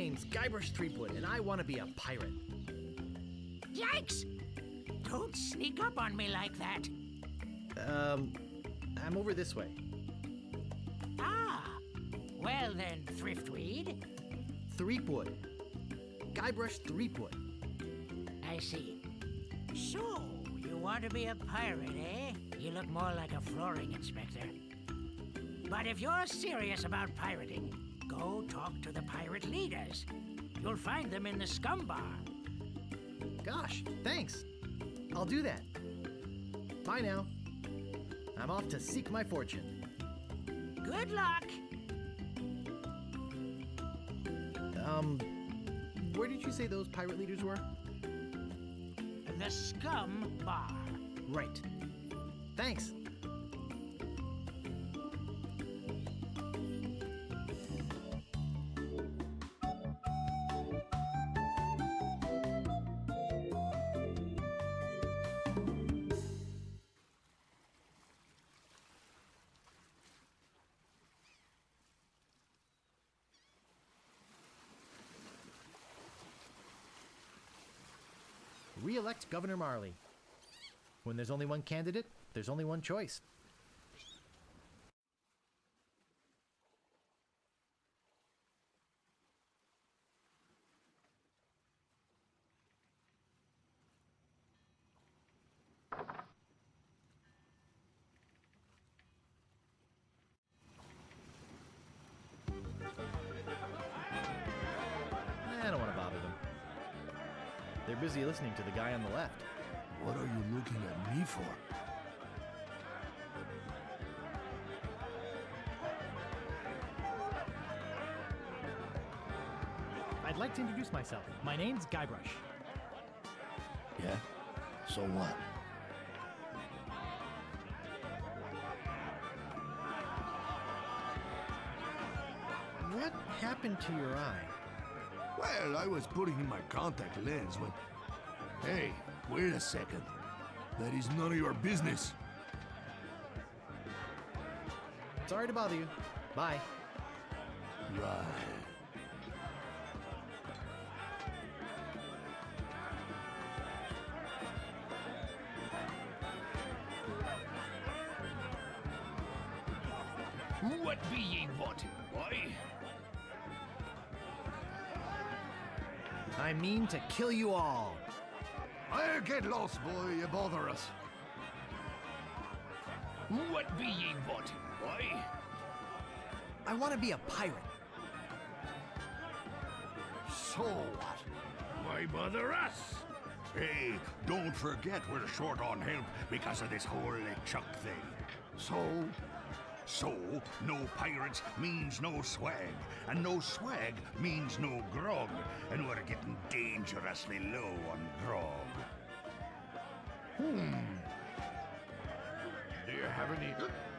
name's Guybrush Threepwood, and I want to be a pirate. Yikes! Don't sneak up on me like that. I'm over this way. Ah, well then, Thriftweed. Threepwood. Guybrush Threepwood. I see. So, you want to be a pirate, eh? You look more like a flooring inspector. But if you're serious about pirating, go talk to the pirate leaders. You'll find them in the scum bar. Gosh, thanks. I'll do that. Bye now. I'm off to seek my fortune. Good luck! Where did you say those pirate leaders were? The scum bar. Right. Thanks. Re-elect Governor Marley. When there's only one candidate, there's only one choice. I don't want to bother them. They're busy listening to the guy on the left. What are you looking at me for? I'd like to introduce myself. My name's Guybrush. Yeah? So what? What happened to your eye? Well, I was putting in my contact lens when... Hey, wait a second. That is none of your business. Sorry to bother you. Bye. Right. What be ye wanting, boy? I mean to kill you all. I'll get lost, boy. You bother us. What be ye wanting, boy? I want to be a pirate. So what? Why bother us? Hey, don't forget we're short on help because of this whole LeChuck thing. So? So, no pirates means no swag, and no swag means no grog, and we're getting dangerously low on grog. Do you have any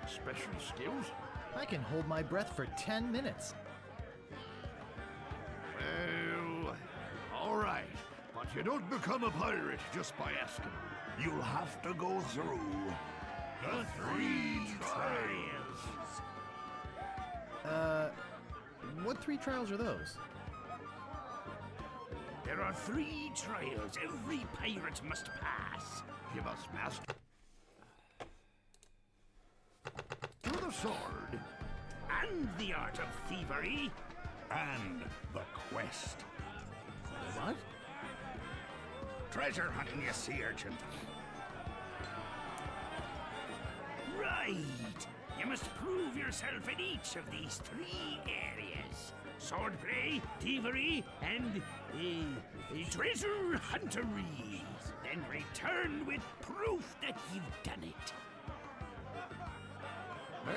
special skills? I can hold my breath for 10 minutes. Well, all right. But you don't become a pirate just by asking. You'll have to go through the 3 trials. What 3 trials are those? There are 3 trials every pirate must pass. Give us master. To the sword. And the art of thievery. And the quest. What? Treasure hunting, you sea urchin. Right. You must prove yourself in each of these 3 areas. Swordplay, thievery, and treasure huntery. Then return with proof that you've done it.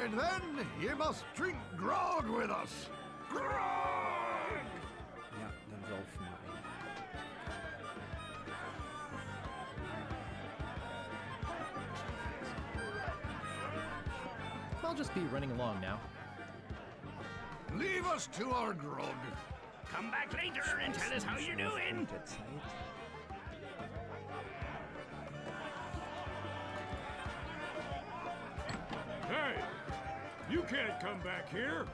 And then you must drink grog with us. Grog! Ja, dan zal voor mij. I'll just be running along now. Leave us to our grog. Come back later and tell us how you're doing. Gute Zeit. Hey! You can't come back here!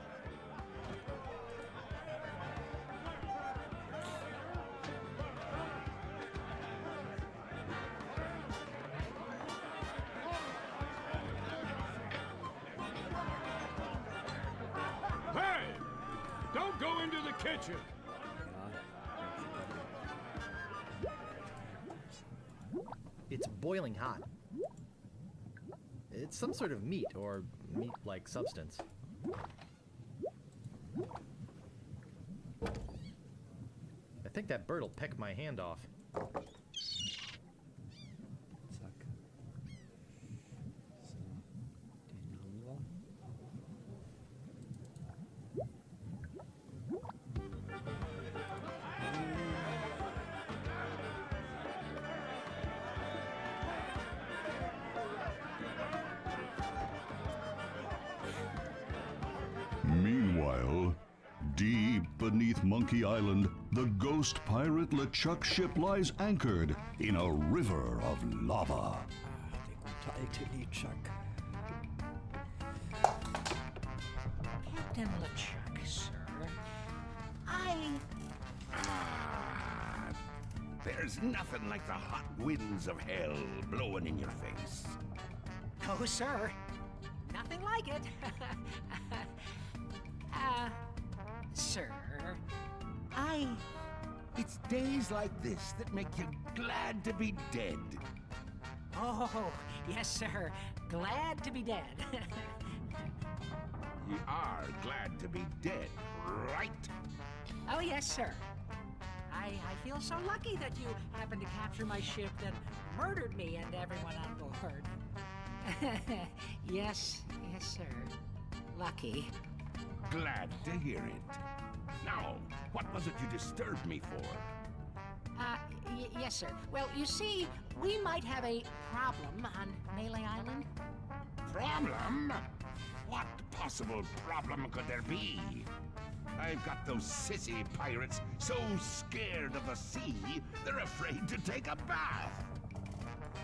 Go into the kitchen. It's boiling hot. It's some sort of meat or meat-like substance. I think that bird'll peck my hand off. Zack. So, den haben wir. Meanwhile, deep beneath Monkey Island, the ghost pirate LeChuck ship lies anchored in a river of lava. Der gute alte LeChuck. Captain LeChuck, sir. There's nothing like the hot winds of hell blowing in your face. Oh, sir. Nothing like it. Sir, It's days like this that make you glad to be dead. Oh, yes, sir. Glad to be dead. You are glad to be dead, right? Oh, yes, sir. I feel so lucky that you happened to capture my ship that murdered me and everyone on board. Yes, sir. Lucky. Glad to hear it. Now, what was it you disturbed me for? Yes, sir. Well, you see, we might have a problem on Melee Island. Problem? What possible problem could there be? I've got those sissy pirates so scared of the sea, they're afraid to take a bath.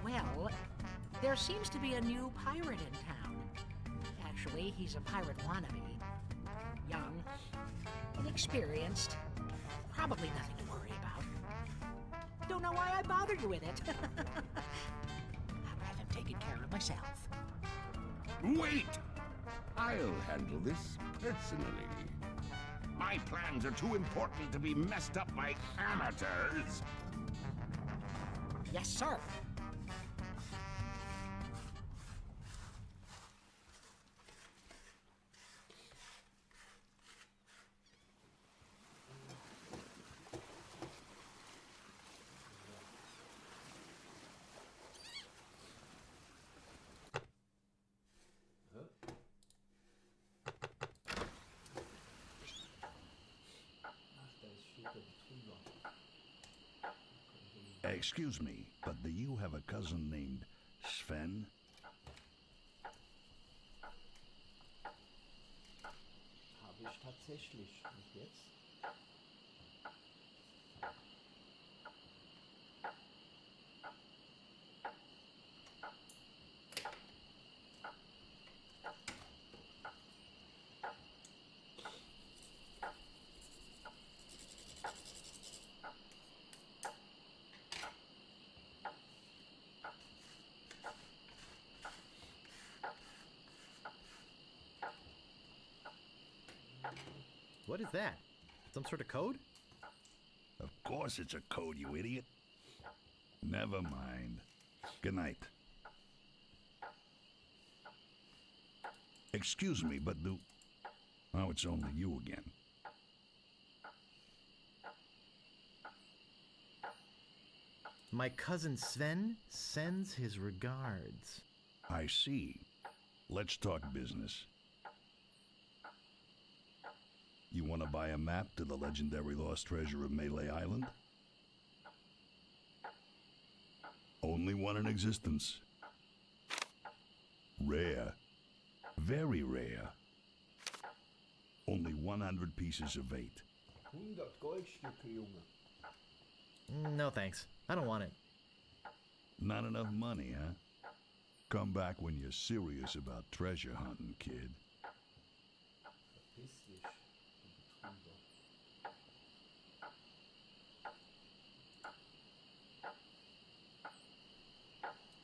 Well, there seems to be a new pirate in town. Actually, he's a pirate wannabe. Young, inexperienced, probably nothing to worry about. Don't know why I bothered you with it. I'll have him taken care of myself. Wait! I'll handle this personally. My plans are too important to be messed up by amateurs. Yes, sir. Excuse me, but do you have a cousin named Sven? Habe ich tatsächlich. Und jetzt? What is that? Some sort of code? Of course it's a code, you idiot. Never mind. Good night. Excuse me, but oh, it's only you again. My cousin Sven sends his regards. I see. Let's talk business. You want to buy a map to the legendary lost treasure of Melee Island? Only one in existence. Rare. Very rare. Only 100 pieces of 8. 100 Goldstücke, Junge. No thanks. I don't want it. Not enough money, huh? Come back when you're serious about treasure hunting, kid. Verpiss dich, du Betrüger.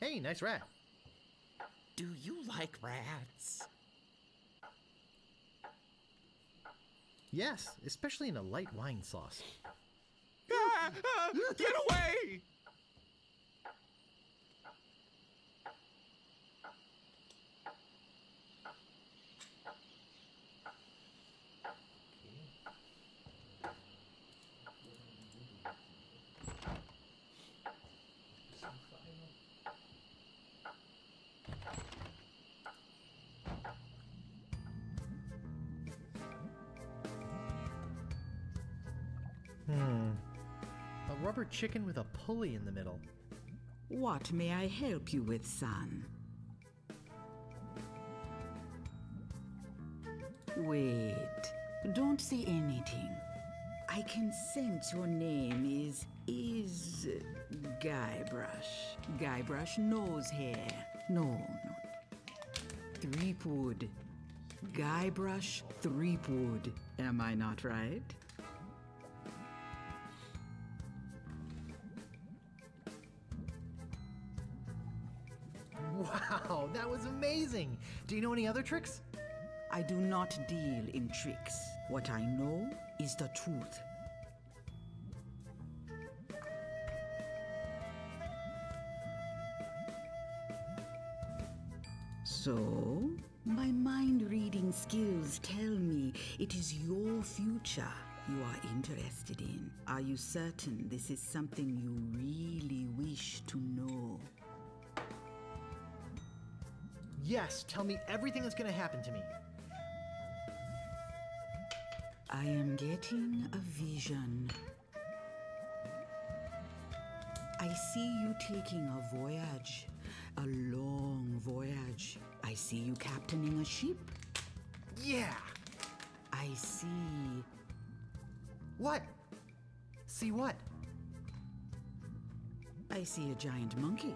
Hey, nice rat. Do you like rats? Yes, especially in a light wine sauce. Get away! A rubber chicken with a pulley in the middle. What may I help you with, son? Wait, don't say anything. I can sense your name is Guybrush. Guybrush nose hair. No. Threepwood. Guybrush Threepwood. Am I not right? Wow, that was amazing! Do you know any other tricks? I do not deal in tricks. What I know is the truth. So, my mind-reading skills tell me it is your future you are interested in. Are you certain this is something you really wish to know? Yes, tell me everything that's gonna happen to me. I am getting a vision. I see you taking a voyage, a long voyage. I see you captaining a ship. Yeah! I see. What? See what? I see a giant monkey.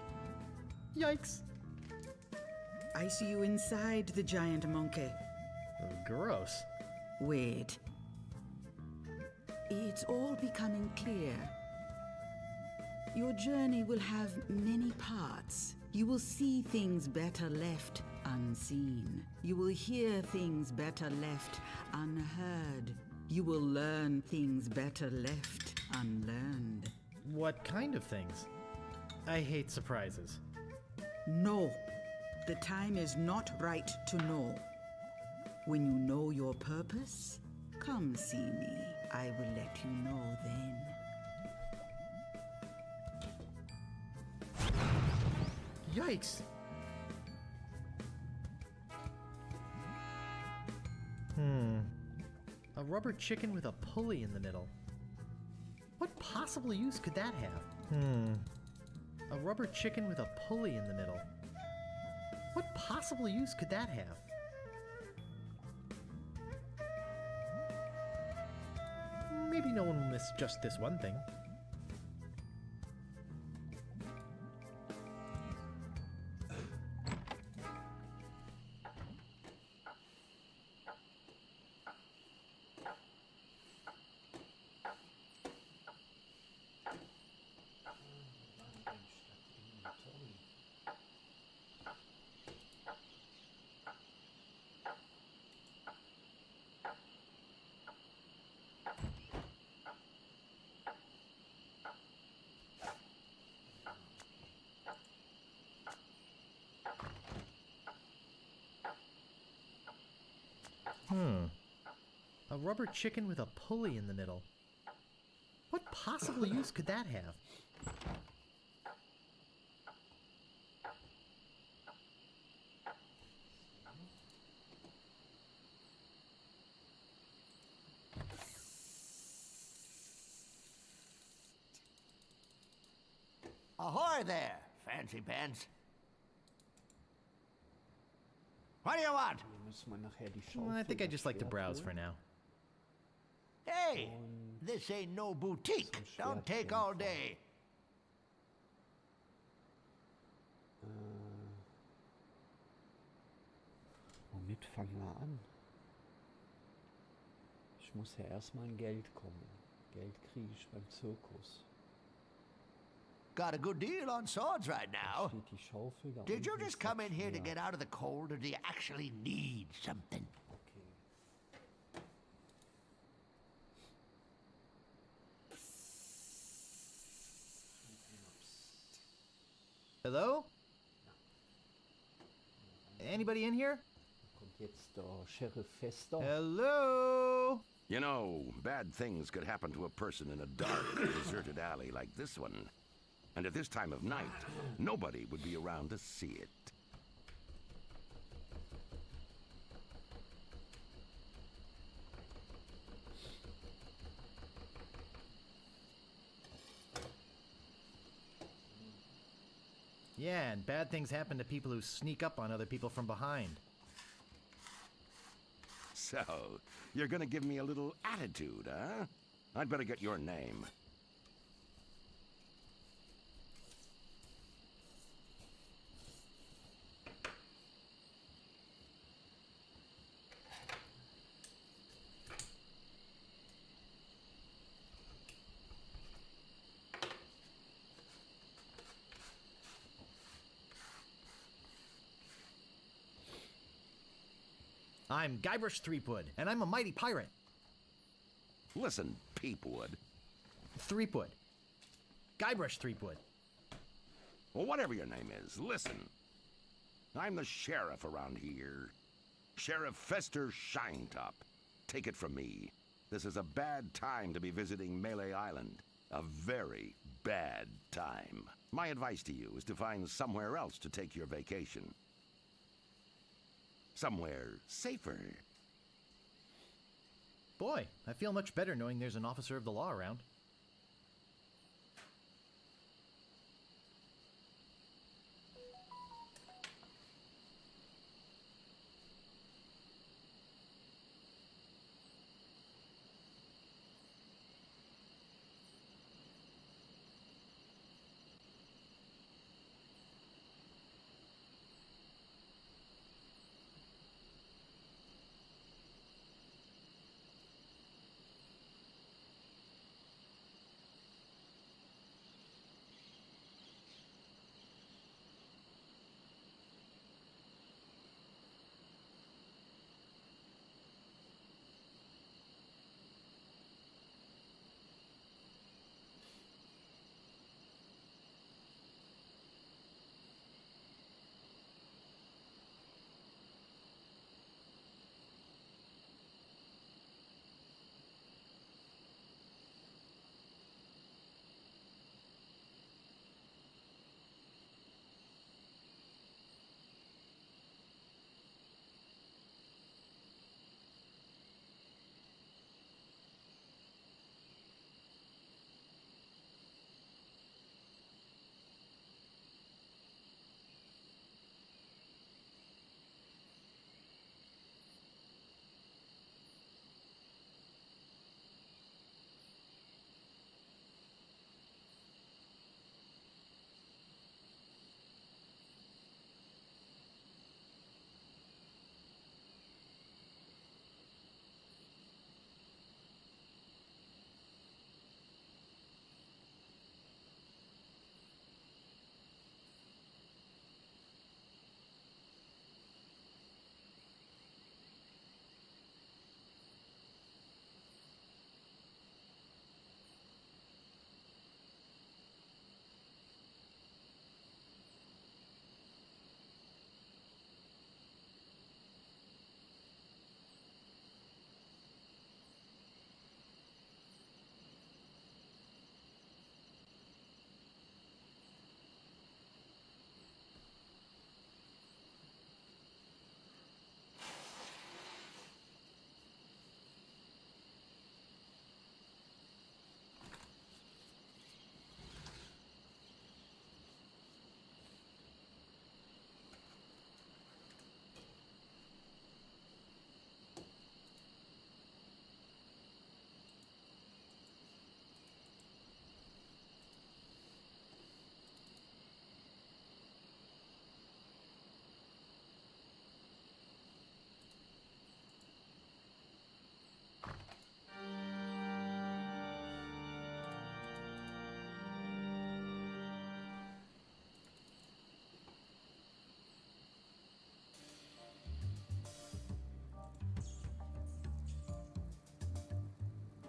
Yikes! I see you inside the giant monkey. Gross. Wait. It's all becoming clear. Your journey will have many parts. You will see things better left unseen. You will hear things better left unheard. You will learn things better left unlearned. What kind of things? I hate surprises. No, the time is not right to know. When you know your purpose, come see me. I will let you know then. Yikes! A rubber chicken with a pulley in the middle. What possible use could that have? A rubber chicken with a pulley in the middle. What possible use could that have? Maybe no one will miss just this one thing. A rubber chicken with a pulley in the middle. What possible use could that have? Ahoy there, fancy pants. What do you want? Hier müssen wir nachher die Well, I Schaufel think I das just like to Schwert browse holen. for now. Hey, this ain't no boutique. Zum Don't take all day. Womit fangen wir an? Ich muss ja erstmal an Geld kommen. Geld kriege ich beim Zirkus. Got a good deal on swords right now. Steht die Schaufel da Did you unten, just ist das come in here to Schwert. get out of the cold, or do you actually need something? Okay. Hello? Anybody in here? Kommt jetzt der Sheriff Fester. Hello? You know, bad things could happen to a person in a dark, deserted alley like this one. And at this time of night, nobody would be around to see it. Yeah, and bad things happen to people who sneak up on other people from behind. So, you're gonna give me a little attitude, huh? I'd better get your name. I'm Guybrush Threepwood, and I'm a mighty pirate. Listen, Peepwood. Threepwood. Guybrush Threepwood. Well, whatever your name is, listen. I'm the sheriff around here. Sheriff Fester Shinetop. Take it from me. This is a bad time to be visiting Melee Island. A very bad time. My advice to you is to find somewhere else to take your vacation. Somewhere safer. Boy, I feel much better knowing there's an officer of the law around.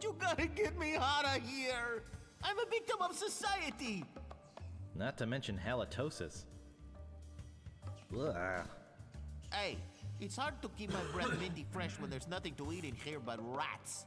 You gotta get me out of here! I'm a victim of society! Not to mention halitosis. Ugh. Hey, it's hard to keep my breath minty fresh when there's nothing to eat in here but rats.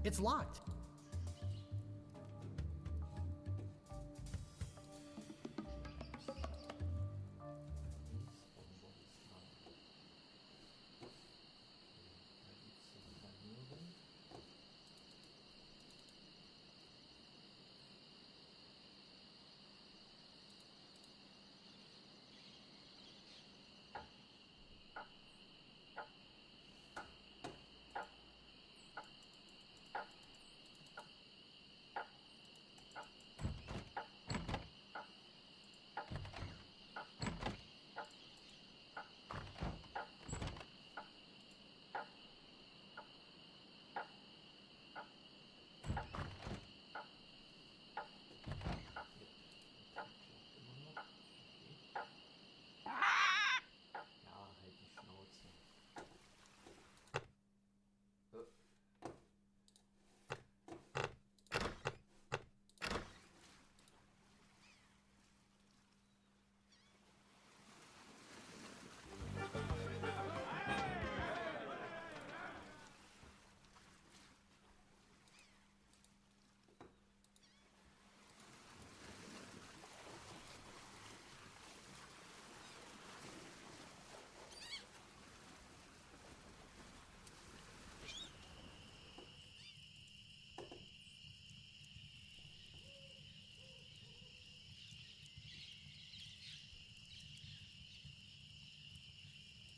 It's locked.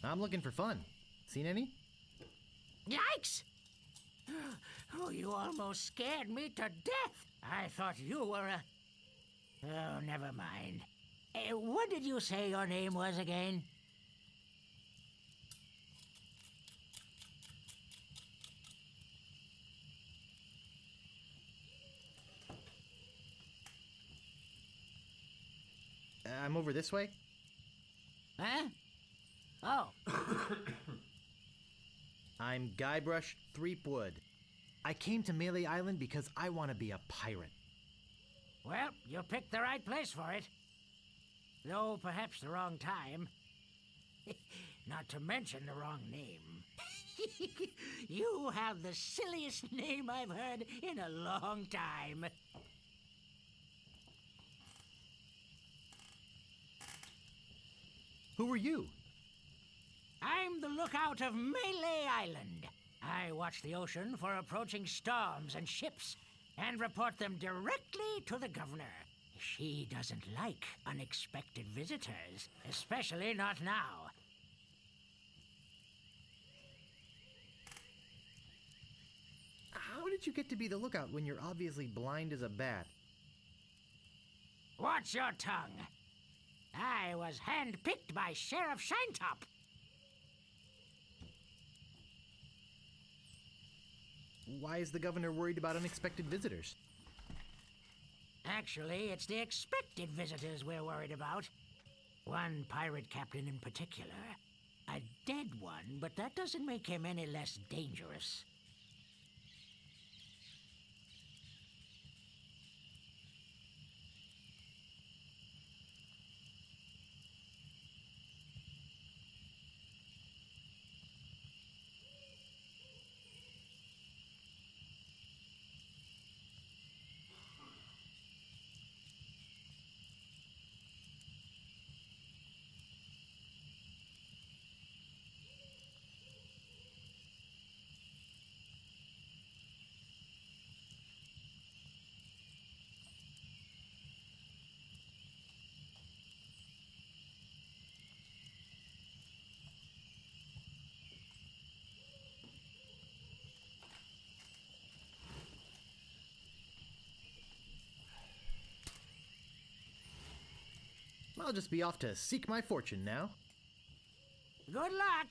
I'm looking for fun. Seen any? Yikes! Oh, you almost scared me to death. I thought you were a... Oh, never mind. What did you say your name was again? I'm over this way. Huh? Oh. I'm Guybrush Threepwood. I came to Melee Island because I want to be a pirate. Well, you picked the right place for it. Though perhaps the wrong time. Not to mention the wrong name. You have the silliest name I've heard in a long time. Who are you? I'm the lookout of Melee Island. I watch the ocean for approaching storms and ships and report them directly to the governor. She doesn't like unexpected visitors, especially not now. How did you get to be the lookout when you're obviously blind as a bat? Watch your tongue. I was handpicked by Sheriff Shinetop. Why is the governor worried about unexpected visitors? Actually, it's the expected visitors we're worried about. One pirate captain in particular. A dead one, but that doesn't make him any less dangerous. I'll just be off to seek my fortune now. Good luck.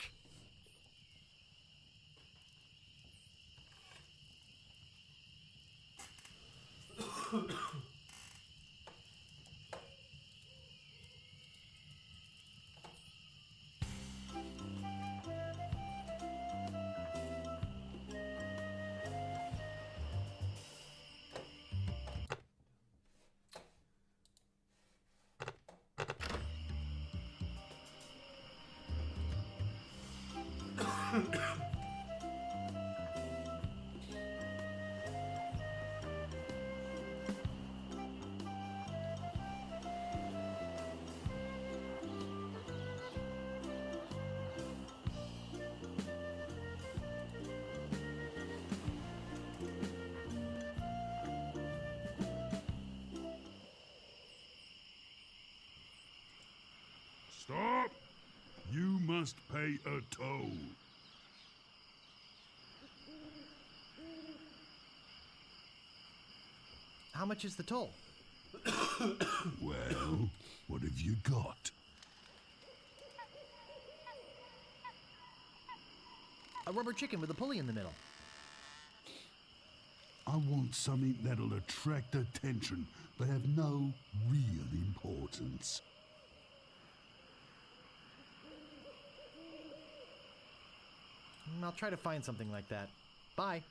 Stop! You must pay a toll. How much is the toll? Well, what have you got? A rubber chicken with a pulley in the middle. I want something that'll attract attention, but have no real importance. I'll try to find something like that. Bye.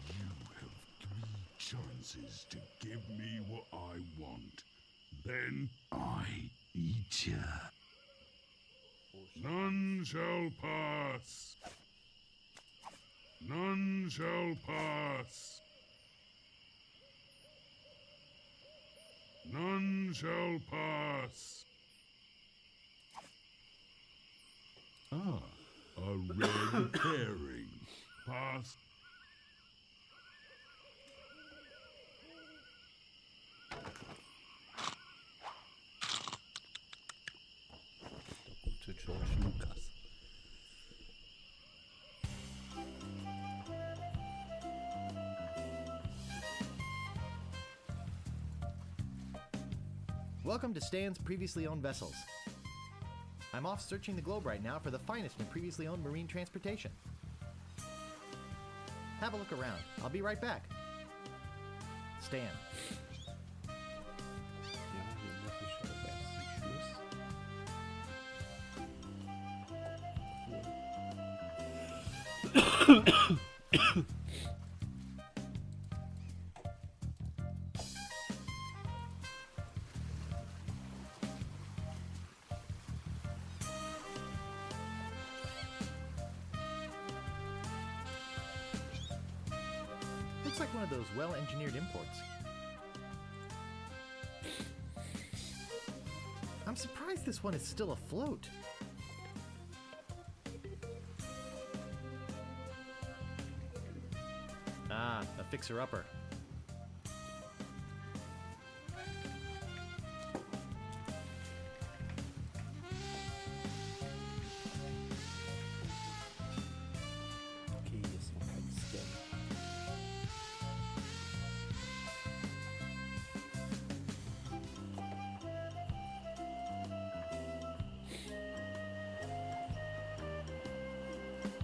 You have 3 chances to give me what I want. Then I eat ya. None shall pass. None shall pass. None shall pass. Ah, a red herring. Pass. Gute George Lucas. Welcome to Stan's Previously Owned Vessels. I'm off searching the globe right now for the finest in previously owned marine transportation. Have a look around. I'll be right back. Stan. Ja, hier muss ich aber erst zum Schluss. Looks like one of those well-engineered imports. I'm surprised this one is still afloat. Ah, a fixer-upper. Okay, hier ist noch kein Scan.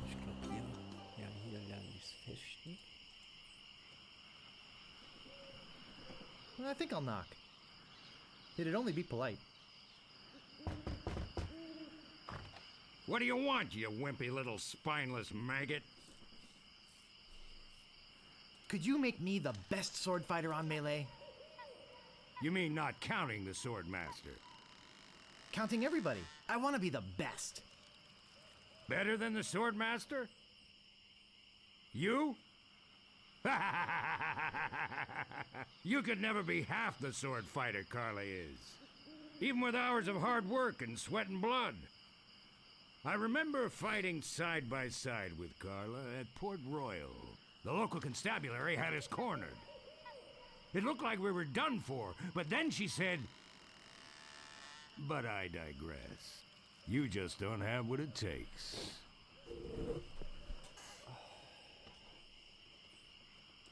Ich glaube hier, ja, hier lerne ich Fechten. I think I'll knock. It'd only be polite. What do you want, you wimpy little spineless maggot? Could you make me the best sword fighter on Melee? You mean not counting the Swordmaster? Counting everybody. I want to be the best. Better than the Swordmaster? You? You could never be half the sword fighter Carla is. Even with hours of hard work and sweat and blood. I remember fighting side by side with Carla at Port Royal. The local constabulary had us cornered. It looked like we were done for, but then she said, "But I digress. You just don't have what it takes."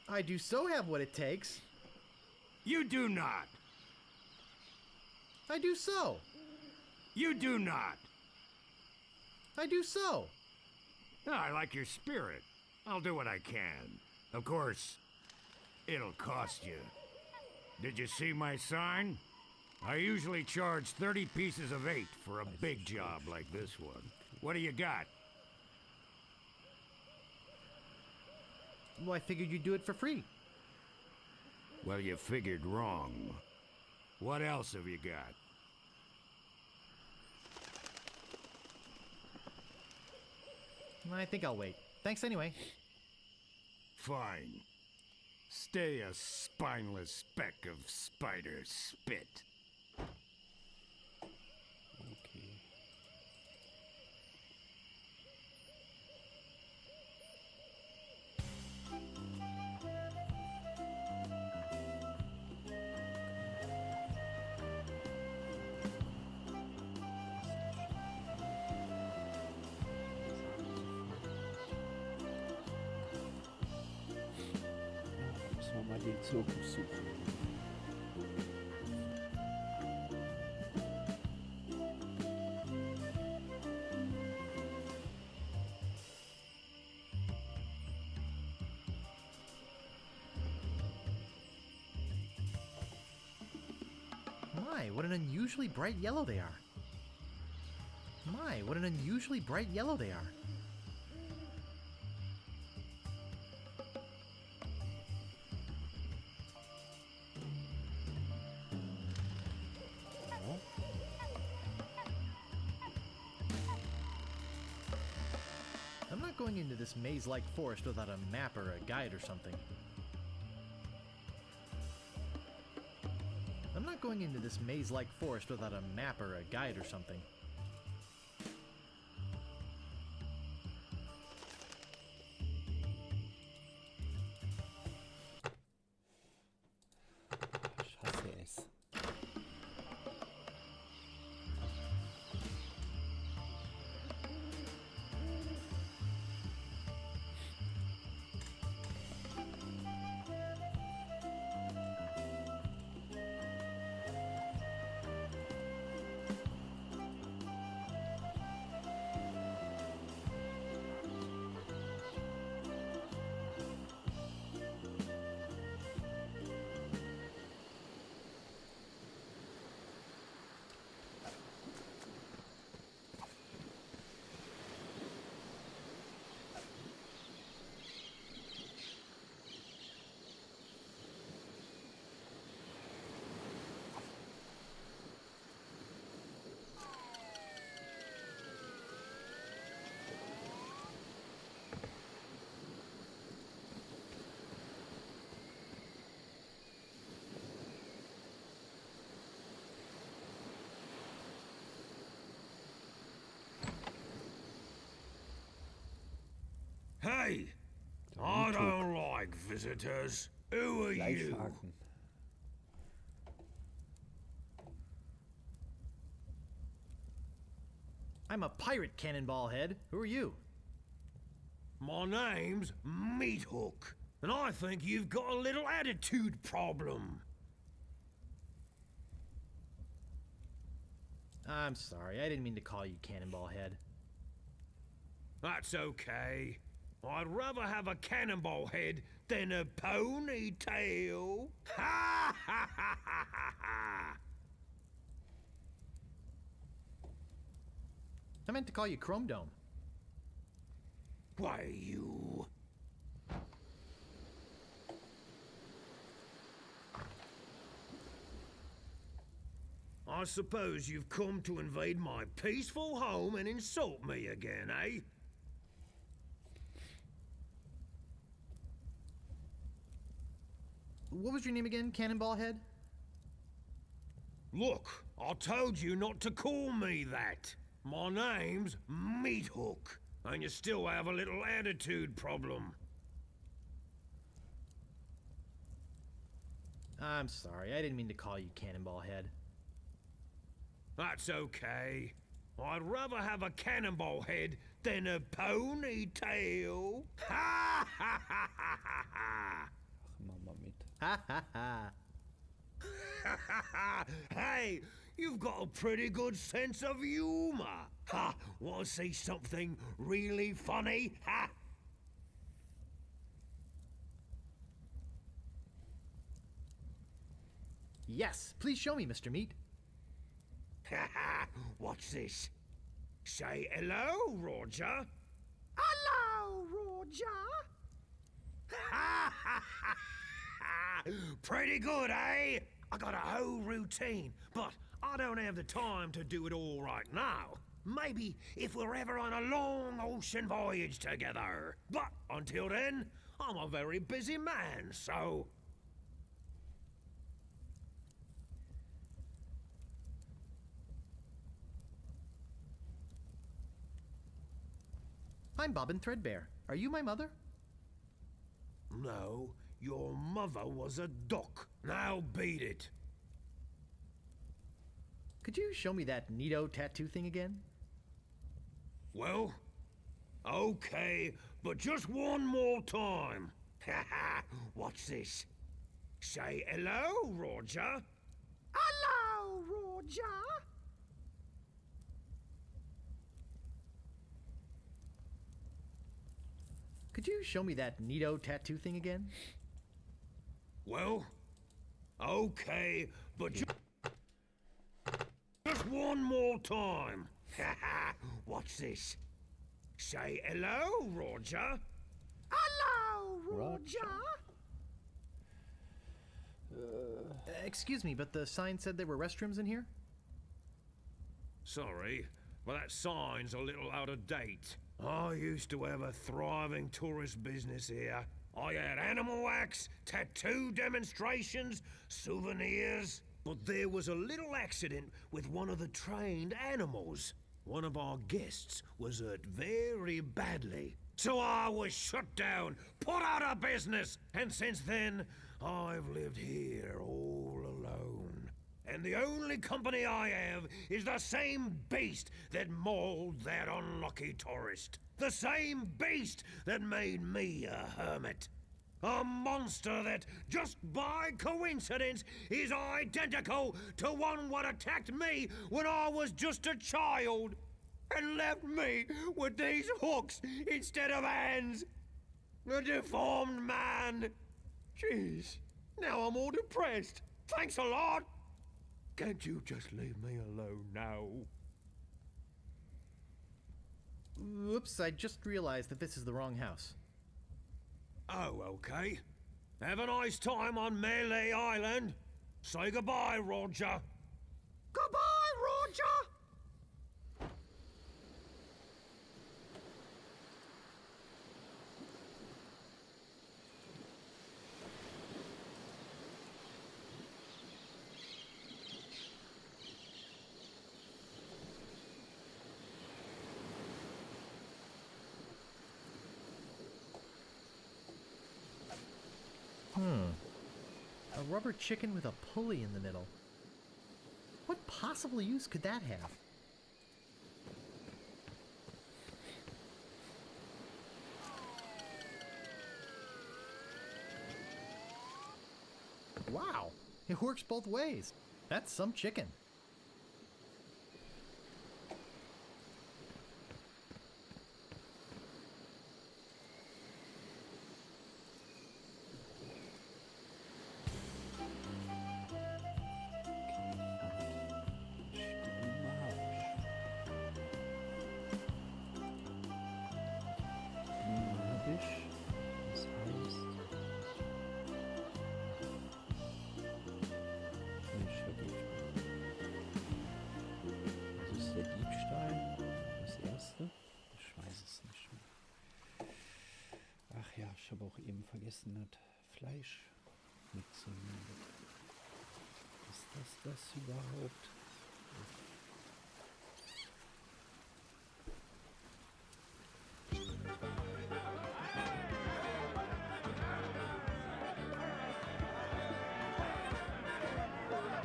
I do so have what it takes. You do not. I do so. You do not. I do so. I like your spirit. I'll do what I can. Of course, it'll cost you. Did you see my sign? I usually charge 30 pieces of 8 for a big job like this one. What do you got? Well, I figured you'd do it for free. Well, you figured wrong. What else have you got? I think I'll wait. Thanks anyway. Fine. Stay a spineless speck of spider spit. Okay. Müssen wir mal den Zirkus suchen. My, what an unusually bright yellow they are. My, what an unusually bright yellow they are. I'm not going into this maze-like forest without a map or a guide or something. I'm not going into this maze-like forest without a map or a guide or something. Ich hasse es. Hey! I don't like visitors. Who are you? Fleischhaken. I'm a pirate, Cannonball Head. Who are you? My name's Meathook, and I think you've got a little attitude problem. I'm sorry, I didn't mean to call you Cannonball Head. That's okay. I'd rather have a cannonball head than a ponytail. Ha ha ha ha ha ha! I meant to call you Chrome Dome. Why, you... I suppose you've come to invade my peaceful home and insult me again, eh? What was your name again, Cannonball Head? Look, I told you not to call me that. My name's Meathook, and you still have a little attitude problem. I'm sorry, I didn't mean to call you Cannonball Head. That's okay. I'd rather have a cannonball head than a ponytail. Ha ha ha ha ha ha! Ach, mach mal mit. Ha ha ha. Hey, you've got a pretty good sense of humor. Ha! Want to see something really funny? Ha! Yes, please show me, Mr. Meat. Ha ha! What's this? Say hello, Roger. Hello, Roger. Ha ha ha ha! Pretty good, eh? I got a whole routine, but I don't have the time to do it all right now. Maybe if we're ever on a long ocean voyage together. But until then, I'm a very busy man, so... I'm Bobbin Threadbare. Are you my mother? No, your mother was a duck. Now beat it. Could you show me that neato tattoo thing again? Well, okay, but just one more time. Haha, what's this? Say hello, Roger. Hello, Roger. Could you show me that neato tattoo thing again? Well, okay, but just one more time. Haha, what's this? Say hello, Roger. Hello, Roger. Excuse me, but the sign said there were restrooms in here? Sorry, but that sign's a little out of date. I used to have a thriving tourist business here. I had animal wax, tattoo demonstrations, souvenirs. But there was a little accident with one of the trained animals. One of our guests was hurt very badly. So I was shut down, put out of business. And since then, I've lived here all alone. And the only company I have is the same beast that mauled that unlucky tourist. The same beast that made me a hermit. A monster that, just by coincidence, is identical to one what attacked me when I was just a child and left me with these hooks instead of hands. A deformed man. Jeez, now I'm all depressed. Thanks a lot. Can't you just leave me alone now? Oops, I just realized that this is the wrong house. Oh, okay. Have a nice time on Melee Island. Say goodbye, Roger. Goodbye, Roger! A rubber chicken with a pulley in the middle. What possible use could that have? Wow, it works both ways. That's some chicken. Ich habe auch eben vergessen, das Fleisch mitzunehmen. Ist das überhaupt?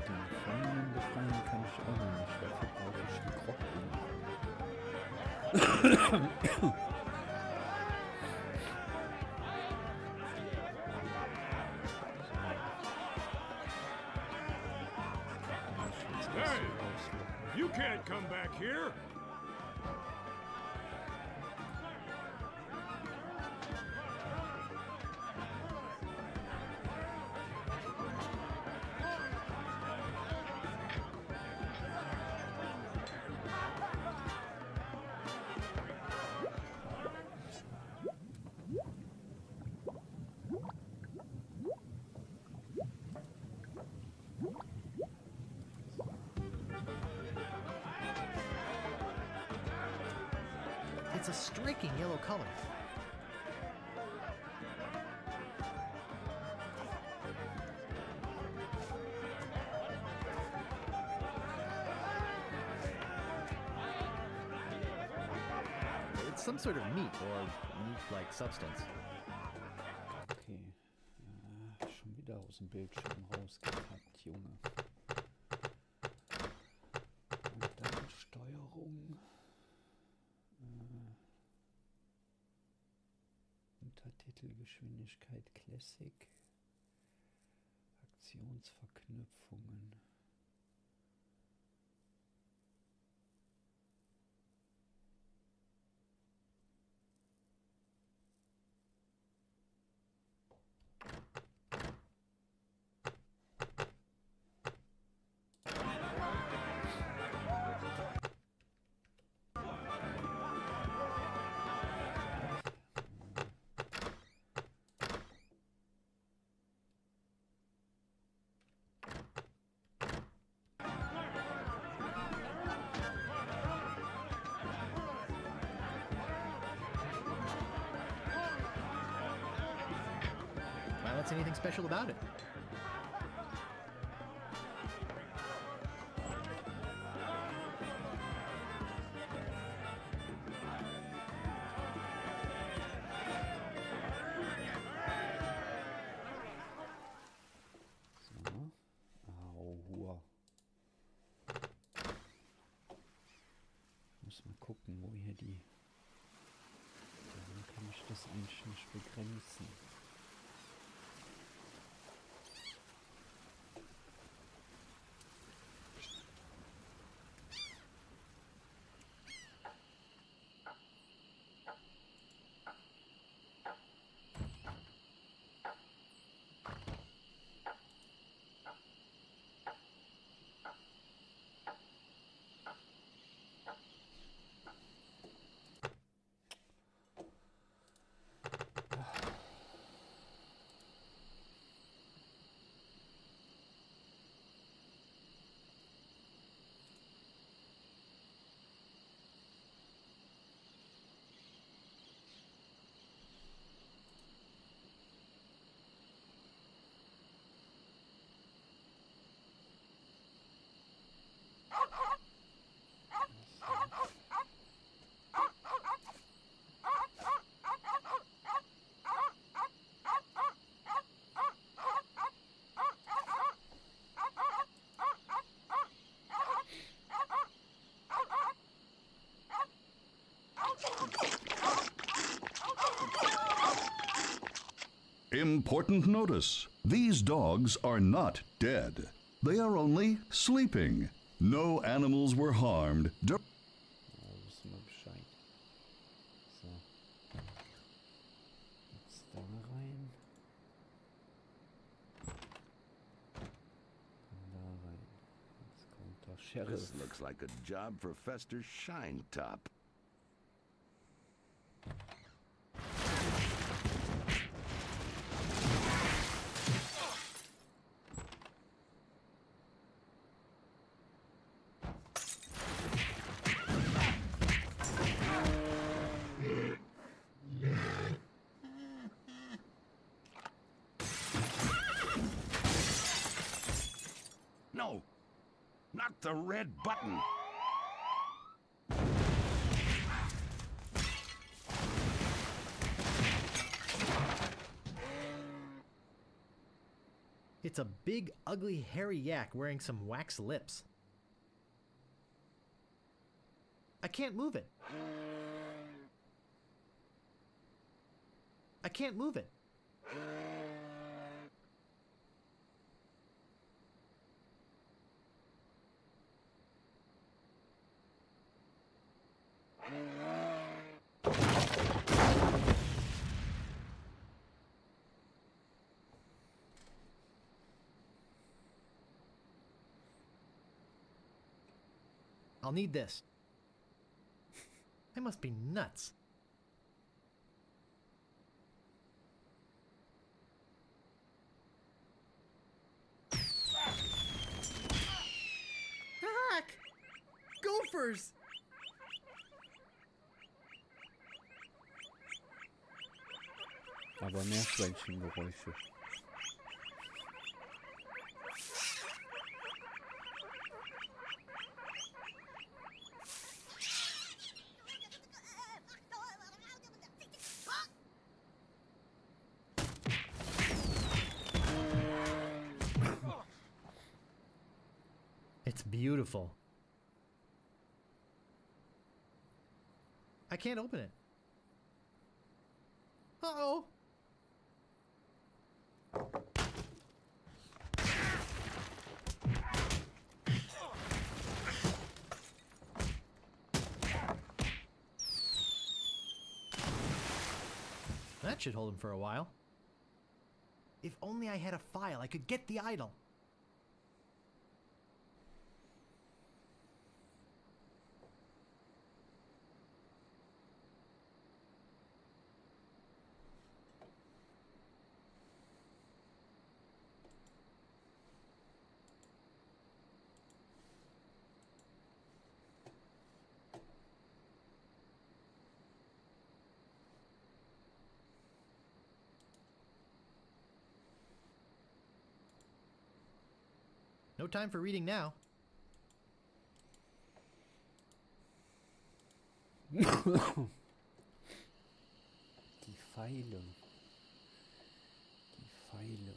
Den Gefangenen befreien kann ich auch noch nicht, dafür brauche ich die Kroppen. Hey! It's a striking yellow color. It's some sort of meat or meat-like substance. Okay. Schon wieder aus dem Bildschirm rausgepackt, Junge. Und dann Steuerung. Untertitel Geschwindigkeit Classic. Aktionsverknüpfungen. I don't see anything special about it. So. Aua. Ich muss mal gucken, wo hier die... Warum kann ich das eigentlich nicht begrenzen? Important notice. These dogs are not dead. They are only sleeping. No animals were harmed. Ja, wissen wir Bescheid. So. Jetzt da rein. Und da rein. Jetzt kommt der Sheriff. This looks like a job for Fester Shinetop. No, not the red button. It's a big, ugly, hairy yak wearing some wax lips. I can't move it. I can't move it. I'll need this. I must be nuts. Heck! Gophers! Aber Meerschweinchengeräusche. It's beautiful. I can't open it. Uh-oh. That should hold him for a while. If only I had a file, I could get the idol. No time for reading now. Die Pfeile. Die Pfeile.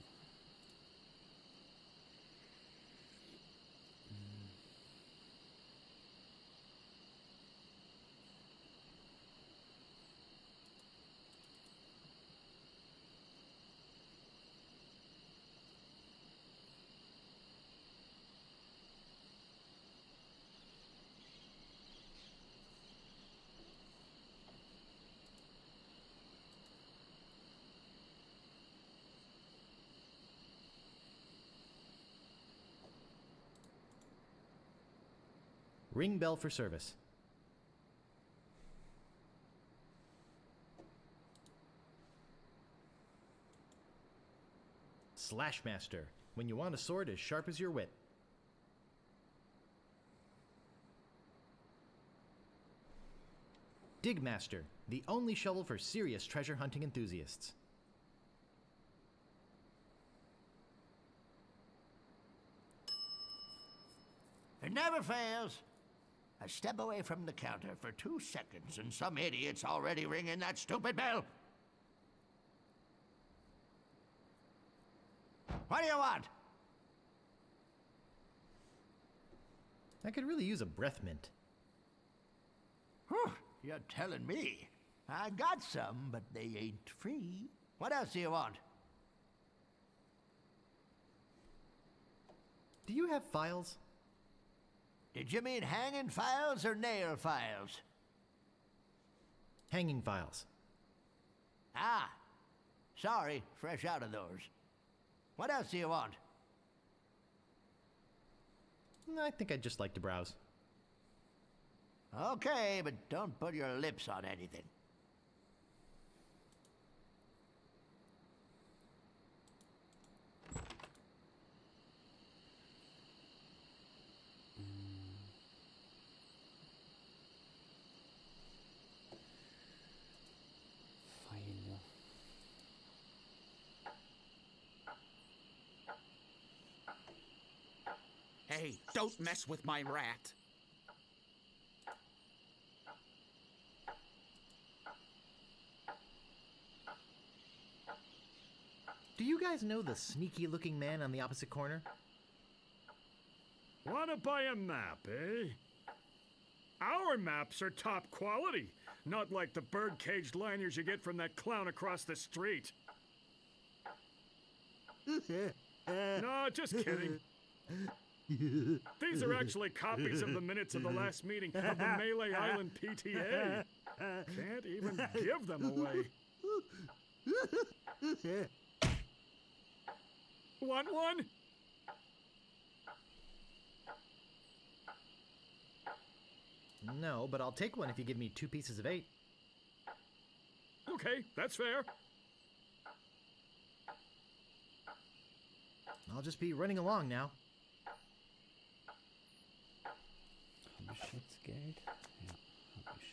Ring bell for service. Slashmaster. When you want a sword as sharp as your wit. Digmaster. The only shovel for serious treasure hunting enthusiasts. It never fails. I step away from the counter for 2 seconds and some idiot's already ringing that stupid bell. What do you want? I could really use a breath mint. Whew, you're telling me. I got some, but they ain't free. What else do you want? Do you have files? Did you mean hanging files or nail files? Hanging files. Ah, sorry, fresh out of those. What else do you want? I think I'd just like to browse. Okay, but don't put your lips on anything. Pfeile. Hey, don't mess with my rat. Do you guys know the sneaky-looking man on the opposite corner? Wanna buy a map, eh? Our maps are top quality, not like the bird-caged liners you get from that clown across the street. No, just kidding. These are actually copies of the minutes of the last meeting of the Melee Island PTA. Can't even give them away. Want one? No, but I'll take one if you give me 2 pieces of 8. Okay, that's fair. I'll just be running along now. Habe ich jetzt Geld? Ja, habe ich.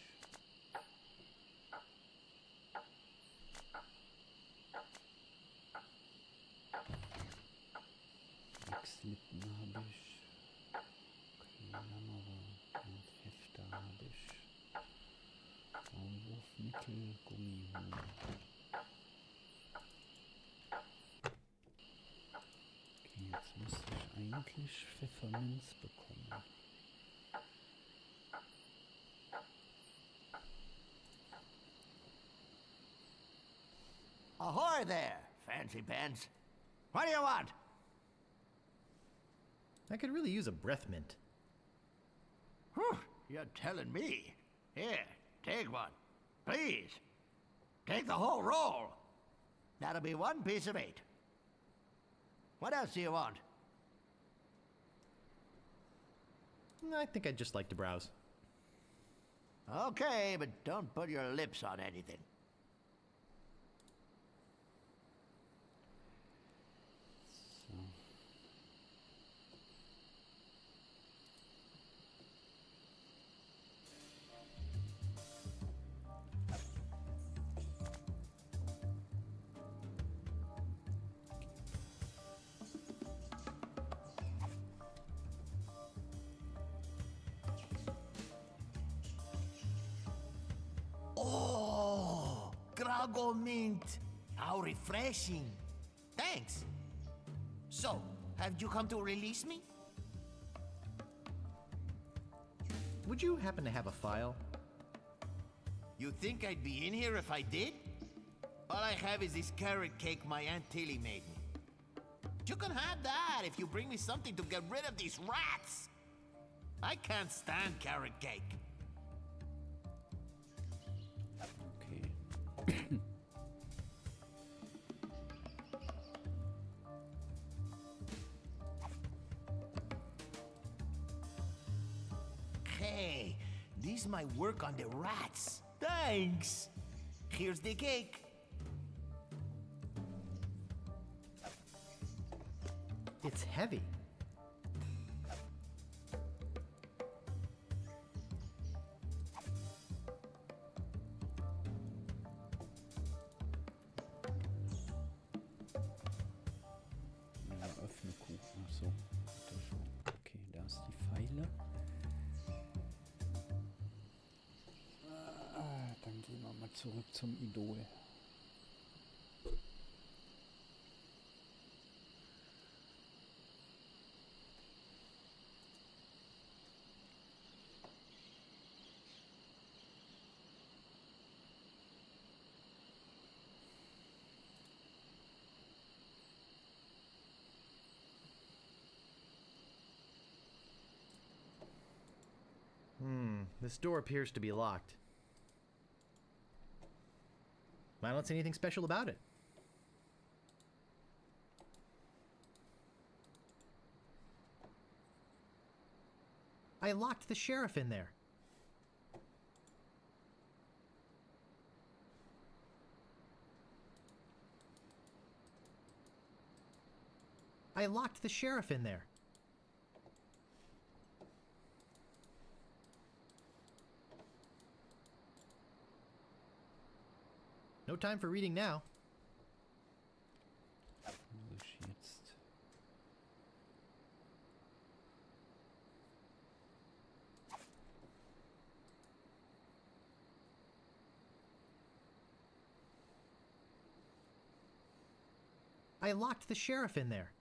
Wachslippen habe ich. Klammerer und Hefter habe ich. Maulwurfmittel, Gummihund. Okay, jetzt müsste ich eigentlich Pfefferminz bekommen. Ahoy there, fancy pants. What do you want? I could really use a breath mint. Whew, you're telling me. Here, take one. Please. Take the whole roll. That'll be 1 piece of 8. What else do you want? I think I'd just like to browse. Okay, but don't put your lips on anything. So. Oh, Grago mint. How refreshing. Thanks. So, have you come to release me? Would you happen to have a file? You think I'd be in here if I did? All I have is this carrot cake my Aunt Tilly made me. You can have that if you bring me something to get rid of these rats. I can't stand carrot cake. Okay. Hey, this might work on the rats. Thanks. Here's the cake. It's heavy. Ja, öffne Kuchen. Achso. Okay, da ist die Pfeile. Dann gehen wir mal zurück zum Idol. This door appears to be locked. I don't see anything special about it. I locked the sheriff in there. I locked the sheriff in there. No time for reading now. Muss ich jetzt. I locked the sheriff in there.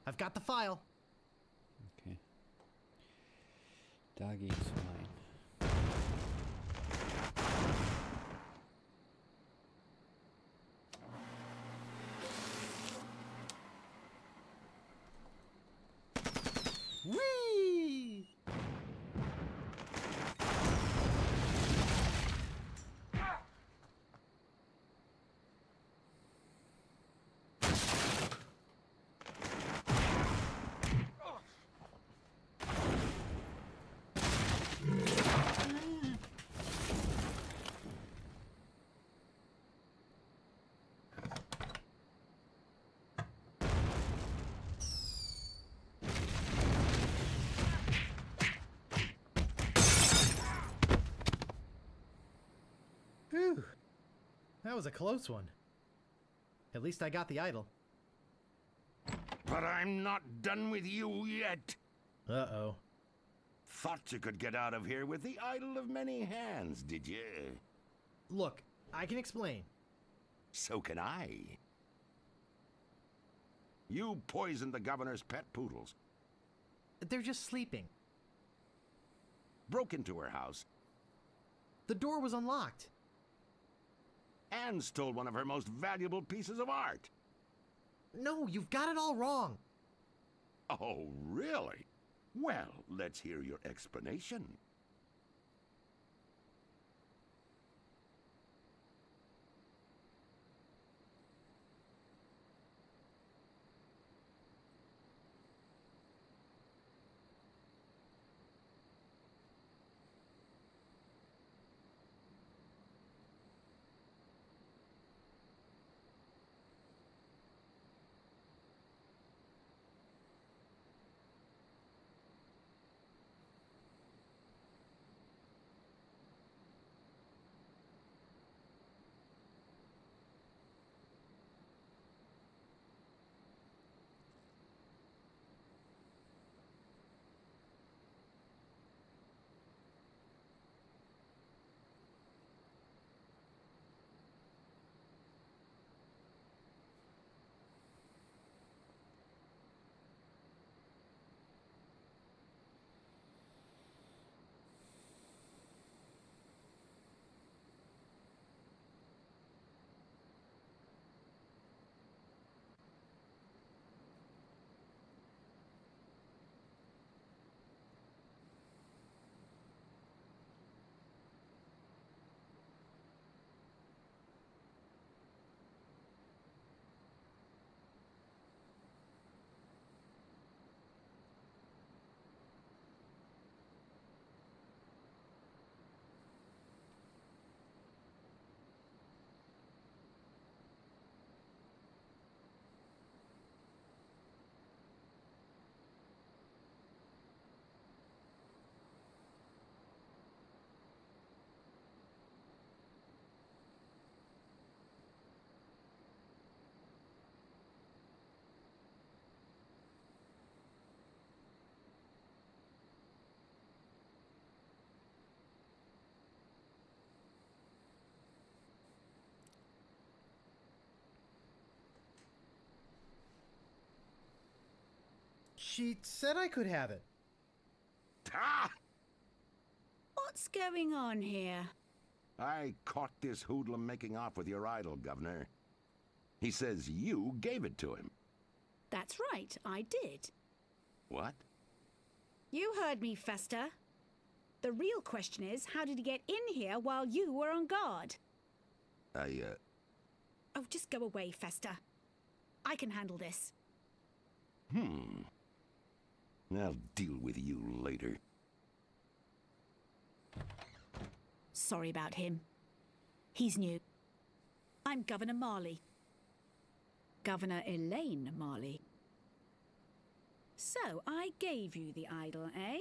I've got the file. Okay. Da gehst du rein. Whee! Whew. That was a close one. At least I got the idol. But I'm not done with you yet. Uh-oh. Thought you could get out of here with the idol of many hands, did you? Look, I can explain. So can I. You poisoned the governor's pet poodles, They're just sleeping. broke into her house, The door was unlocked. and stole one of her most valuable pieces of art. No, you've got it all wrong. Oh, really? Well, let's hear your explanation. She said I could have it. Ah! What's going on here? I caught this hoodlum making off with your idol, Governor. He says you gave it to him. That's right, I did. What? You heard me, Fester. The real question is, how did he get in here while you were on guard? Oh, just go away, Fester. I can handle this. I'll deal with you later. Sorry about him. He's new. I'm Governor Marley. Governor Elaine Marley. So, I gave you the idol, eh?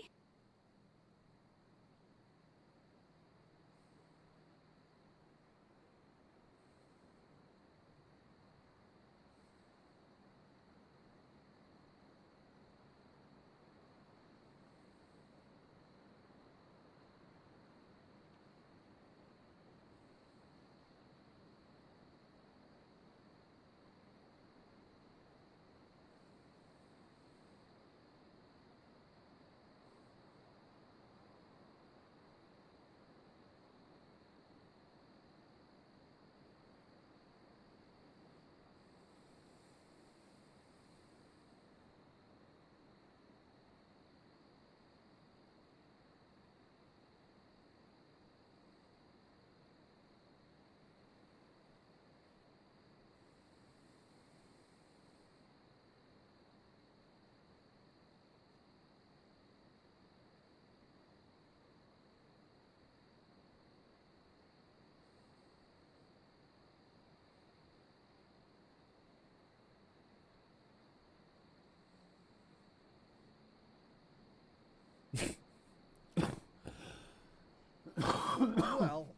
Well,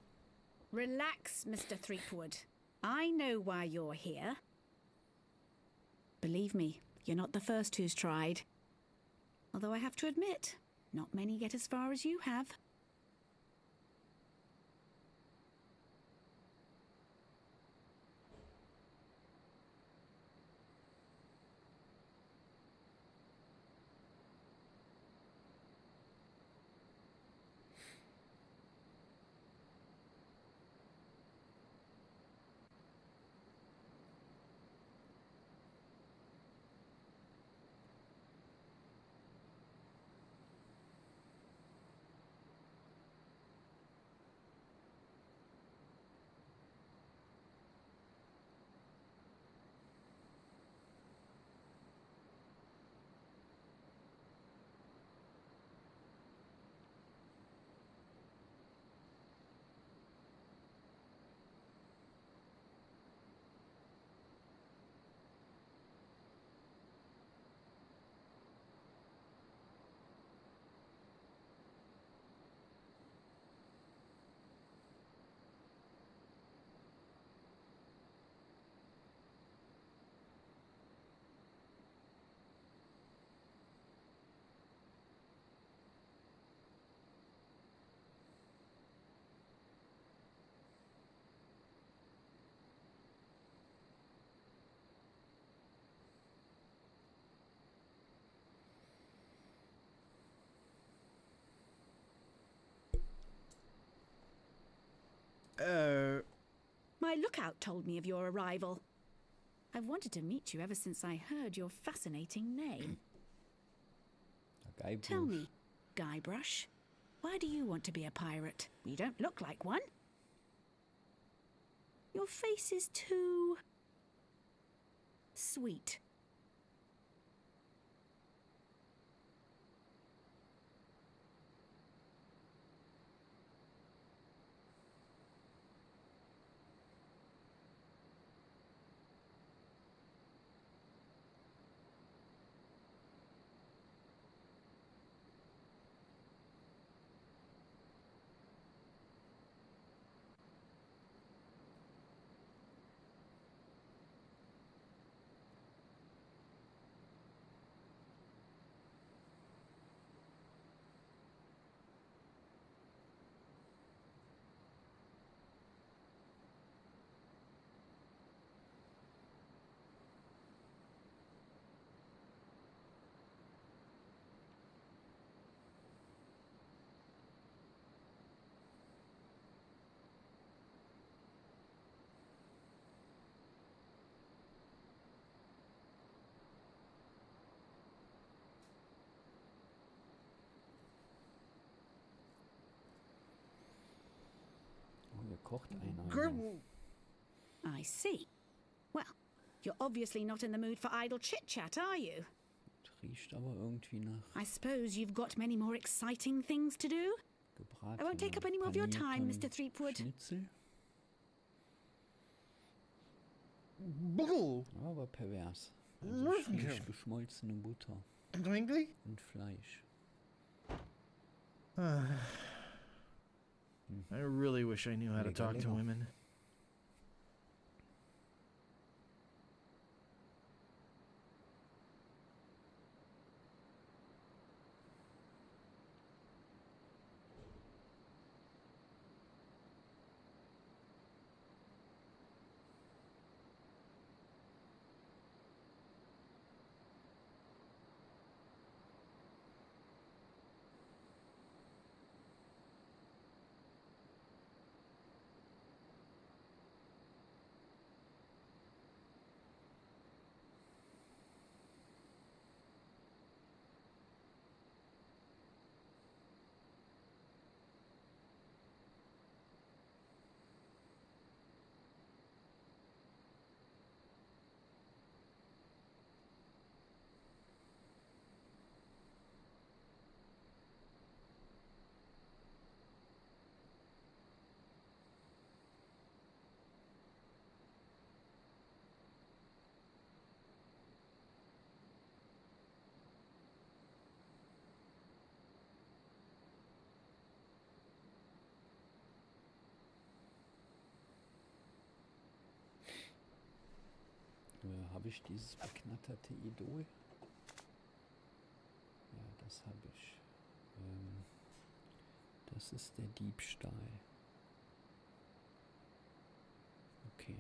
Relax, Mr. Threepwood. I know why you're here. Believe me, you're not the first who's tried. Although I have to admit, not many get as far as you have. My lookout told me of your arrival. I've wanted to meet you ever since I heard your fascinating name. Tell me, Guybrush, why do you want to be a pirate? You don't look like one. Your face is too sweet. Kocht einer. I see. Well, you're obviously not in the mood for idle chit-chat, are you? Riecht aber irgendwie nach I suppose you've got many more exciting things to do? I won't take up any more of your time, Mr. Threepwood. Schnitzel. Aber pervers. Also frisch geschmolzene Butter. Und Fleisch. I really wish I knew how to talk to women. habe ich dieses beknatterte Idol? Ja, das habe ich. Das ist der Diebstahl. Okay.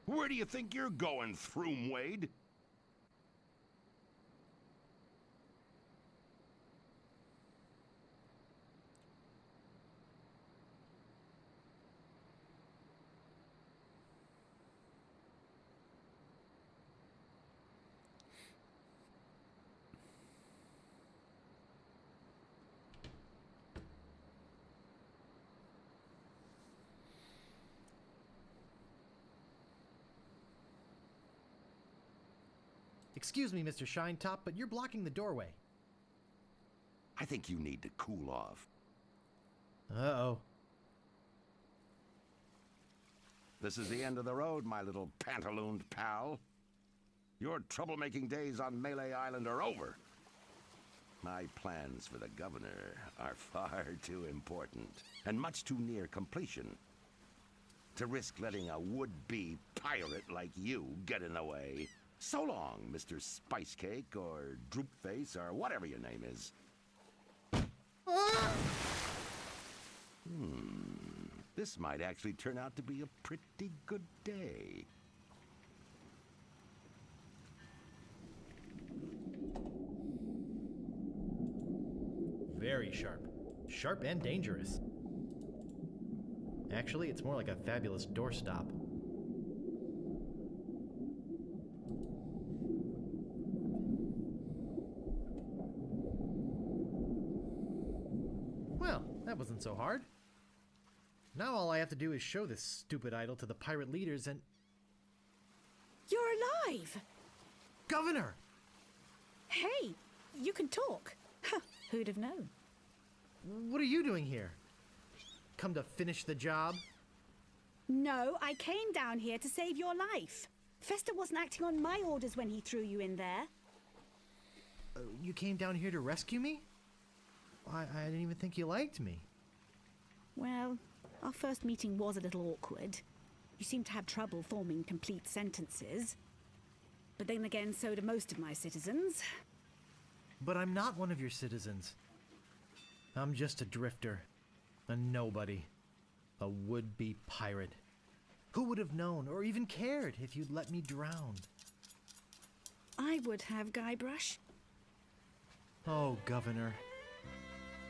Where do you think you're going, Throomwade? Excuse me, Mr. Shinetop, but you're blocking the doorway. I think you need to cool off. Uh-oh. This is the end of the road, my little pantalooned pal. Your troublemaking days on Melee Island are over. My plans for the governor are far too important and much too near completion to risk letting a would-be pirate like you get in the way. So long, Mr. Spicecake or Droopface or whatever your name is. This might actually turn out to be a pretty good day. Very sharp. Sharp and dangerous. Actually, it's more like a fabulous doorstop. Well, that wasn't so hard. Now all I have to do is show this stupid idol to the pirate leaders and... You're alive! Governor! Hey, you can talk. Huh, who'd have known? What are you doing here? Come to finish the job? No, I came down here to save your life. Fester wasn't acting on my orders when he threw you in there. You came down here to rescue me? I didn't even think you liked me. Well, our first meeting was a little awkward. You seemed to have trouble forming complete sentences. But then again, so do most of my citizens. But I'm not one of your citizens. I'm just a drifter. A nobody. A would-be pirate. Who would have known or even cared if you'd let me drown? I would have, Guybrush. Oh, Governor.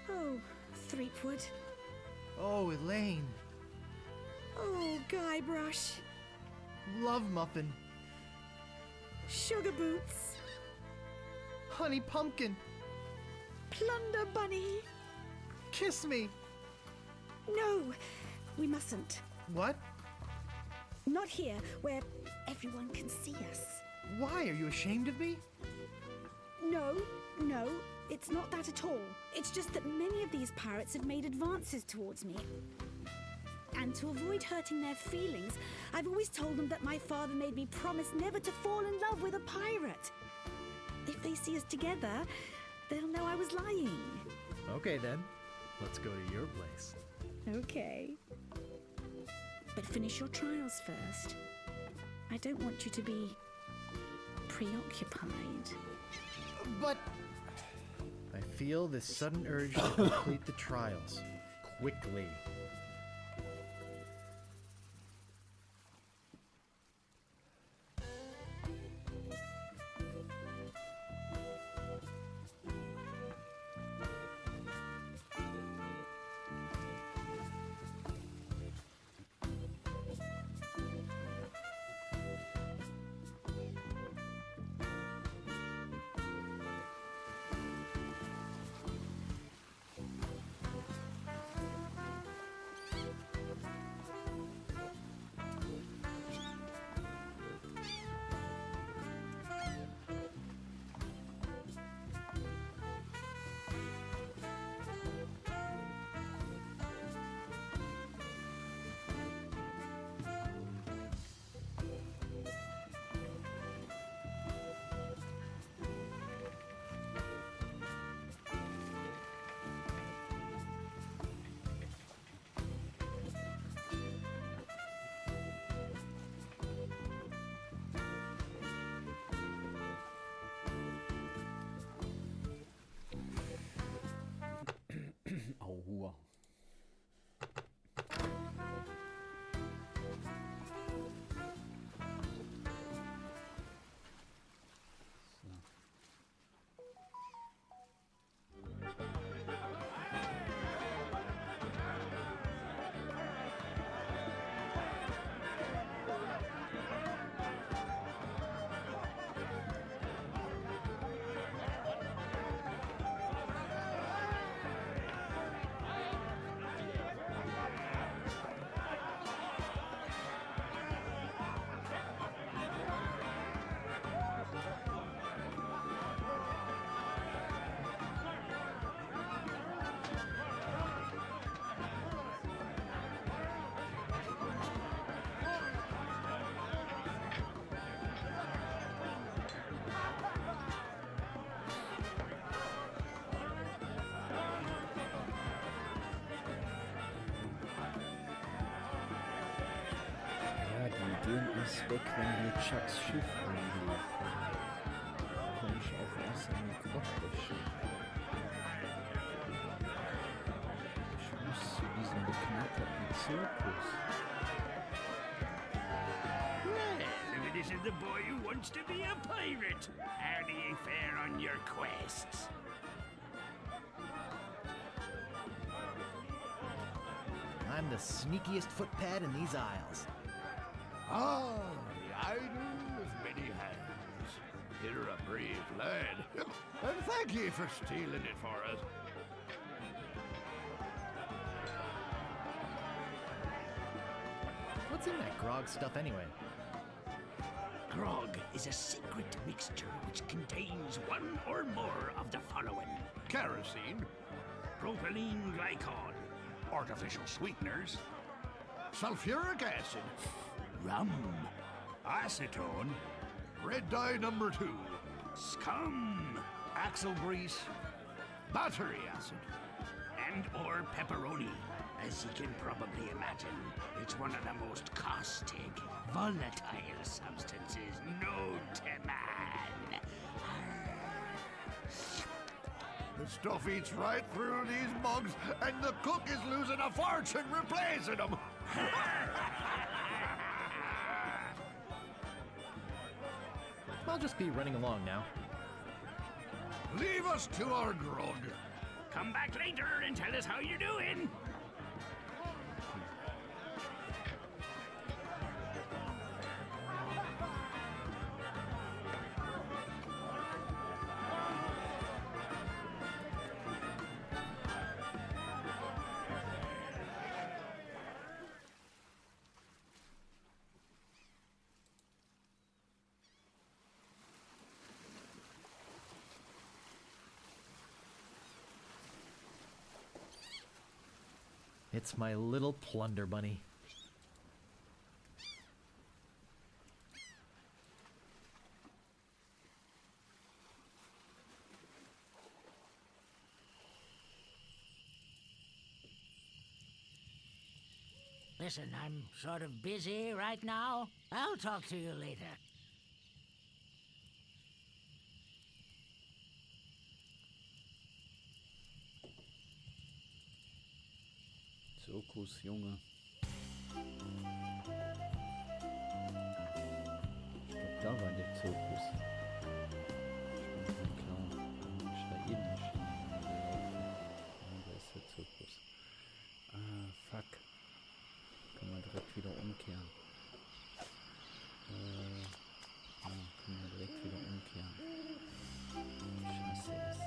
Oh, Threepwood. Oh, Elaine. Oh, Guybrush. Love Muffin. Sugar Boots. Honey Pumpkin. Plunder Bunny. Kiss me. No, we mustn't. What? Not here, where everyone can see us. Why? Are you ashamed of me? No, it's not that at all. It's just that many of these pirates have made advances towards me. And to avoid hurting their feelings, I've always told them that my father made me promise never to fall in love with a pirate. If they see us together, they'll know I was lying. Okay then, let's go to your place. Okay. But finish your trials first. I don't want you to be preoccupied. But I feel this sudden urge to complete the trials. Quickly. Sturm ist weg, wenn wir Chucks Schiff anlegen. Kann ich auch aus seinem Kopf löschen. Ich muss zu diesem beknatterten Zirkus. Well, if it isn't the boy who wants to be a pirate, how do you fare on your quests? I'm the sneakiest footpad in these isles. Ah, the idol with many hands. You're a brave lad. And thank ye for stealing it for us. What's in that grog stuff anyway? Grog is a secret mixture which contains one or more of the following: Kerosene, propylene glycol, artificial sweeteners, sulfuric acid, rum, acetone, red dye number 2, scum, axle grease, battery acid, and or pepperoni. As you can probably imagine, it's one of the most caustic, volatile substances known to man. The stuff eats right through these mugs, and the cook is losing a fortune replacing them. I'll just be running along now. Leave us to our grog. Come back later and tell us how you're doing. It's my little plunder bunny. Listen, I'm sort of busy right now. I'll talk to you later. Zirkus, Junge. Ich glaube, da war der Zirkus. Ich bin mir klar. Wenn ich da eben nicht hingelaufen. Ja, da ist der Zirkus. Ah, fuck. Können wir direkt wieder umkehren. Ja, können wir direkt wieder umkehren. Scheiße ist.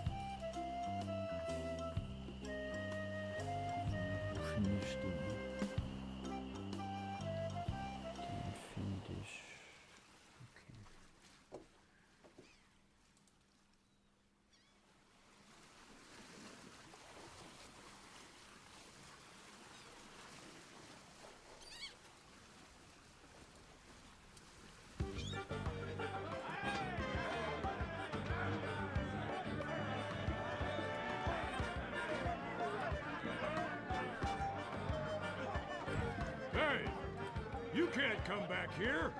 Finde ich den? Den finde ich. Okay. Hey! You can't come back here!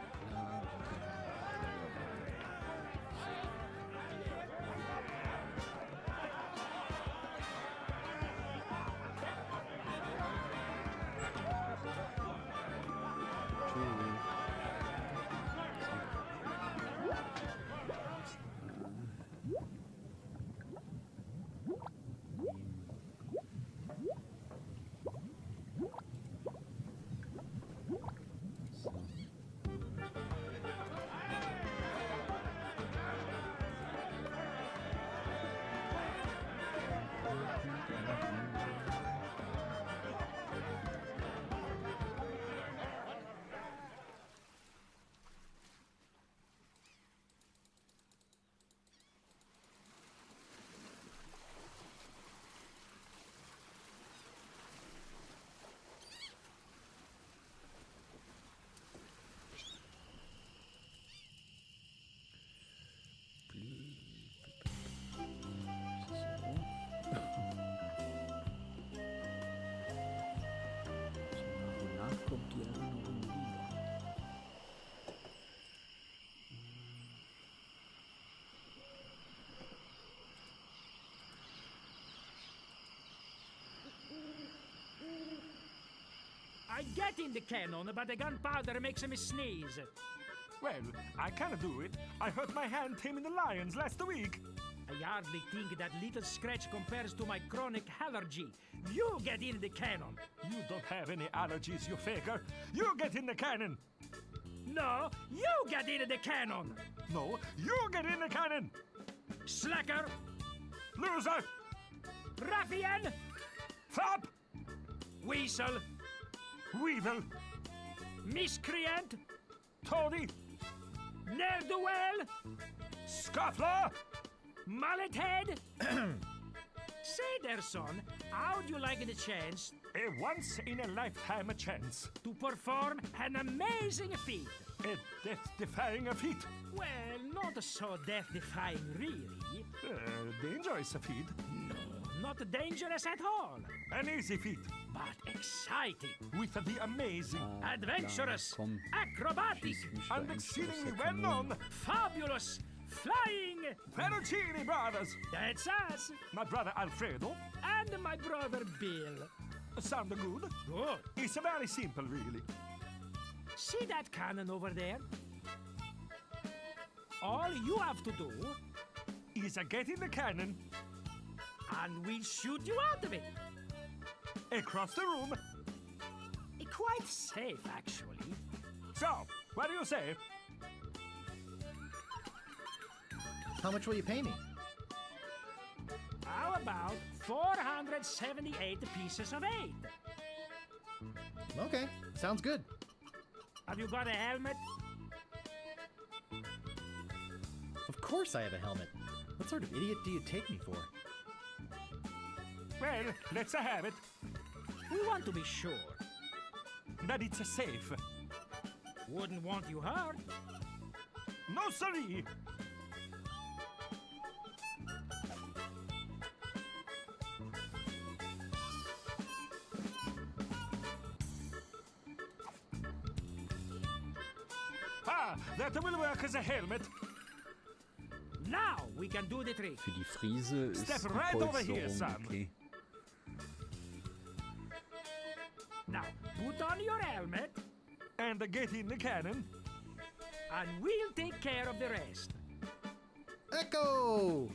get in the cannon, but the gunpowder makes me sneeze. Well, I can do it. I hurt my hand taming the lions last week. I hardly think that little scratch compares to my chronic allergy. You get in the cannon. You don't have any allergies, you faker. You get in the cannon. No, you get in the cannon. No, you get in the cannon. Slacker. Loser. Ruffian. Fop. Weasel. Weevil. Miscreant. Toady. Ne'er-do-well. Scuffler. Mullet head. Say there, son, how'd you like the chance A once-in-a-lifetime chance. to perform an amazing feat? A death-defying feat. Well, not so death-defying, really. Dangerous feat. No, not dangerous at all. An easy feat. But exciting. With the amazing. Adventurous. Komm. Acrobatic. Schieß mich da And endlich aus exceedingly der well known. Kanone. Fabulous. Flying. Fettuccine Brothers. That's us. My brother Alfredo. And my brother Bill. Sound good? Good. It's very simple, really. See that cannon over there? All you have to do, Is get in the cannon, and we'll shoot you out of it. across the room. Quite safe, actually. So, what do you say? How much will you pay me? How about 478 pieces of 8? Okay, sounds good. Have you got a helmet? Of course I have a helmet. What sort of idiot do you take me for? Well, let's have it. We want to be sure. That it's safe. Wouldn't want you hurt. No, siree. That will work as a helmet. Now we can do the trick. Für die Friese ist Step die right over here, Polsterung son. okay. Now put on your helmet, And get in the cannon. and we'll take care of the rest. Echo!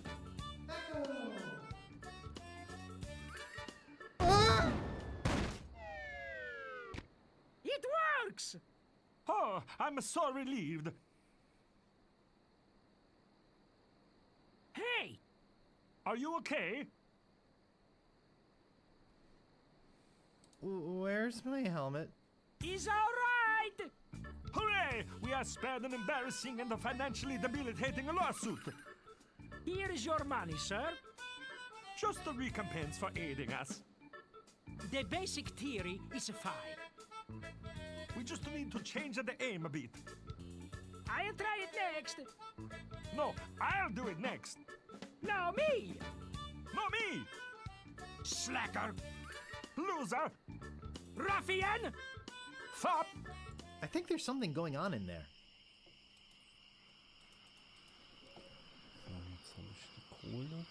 It works! Oh, I'm so relieved. Hey! Are you okay? Where's my helmet? He's all right! Hooray! We are spared an embarrassing and financially debilitating lawsuit. Here is your money, sir. Just a recompense for aiding us. The basic theory is fine. We just need to change the aim a bit. I'll try it next. No, I'll do it next. No, me! Not me! Slacker! Loser! Ruffian! Fop! I think there's something going on in there. So, jetzt habe ich die Kohle.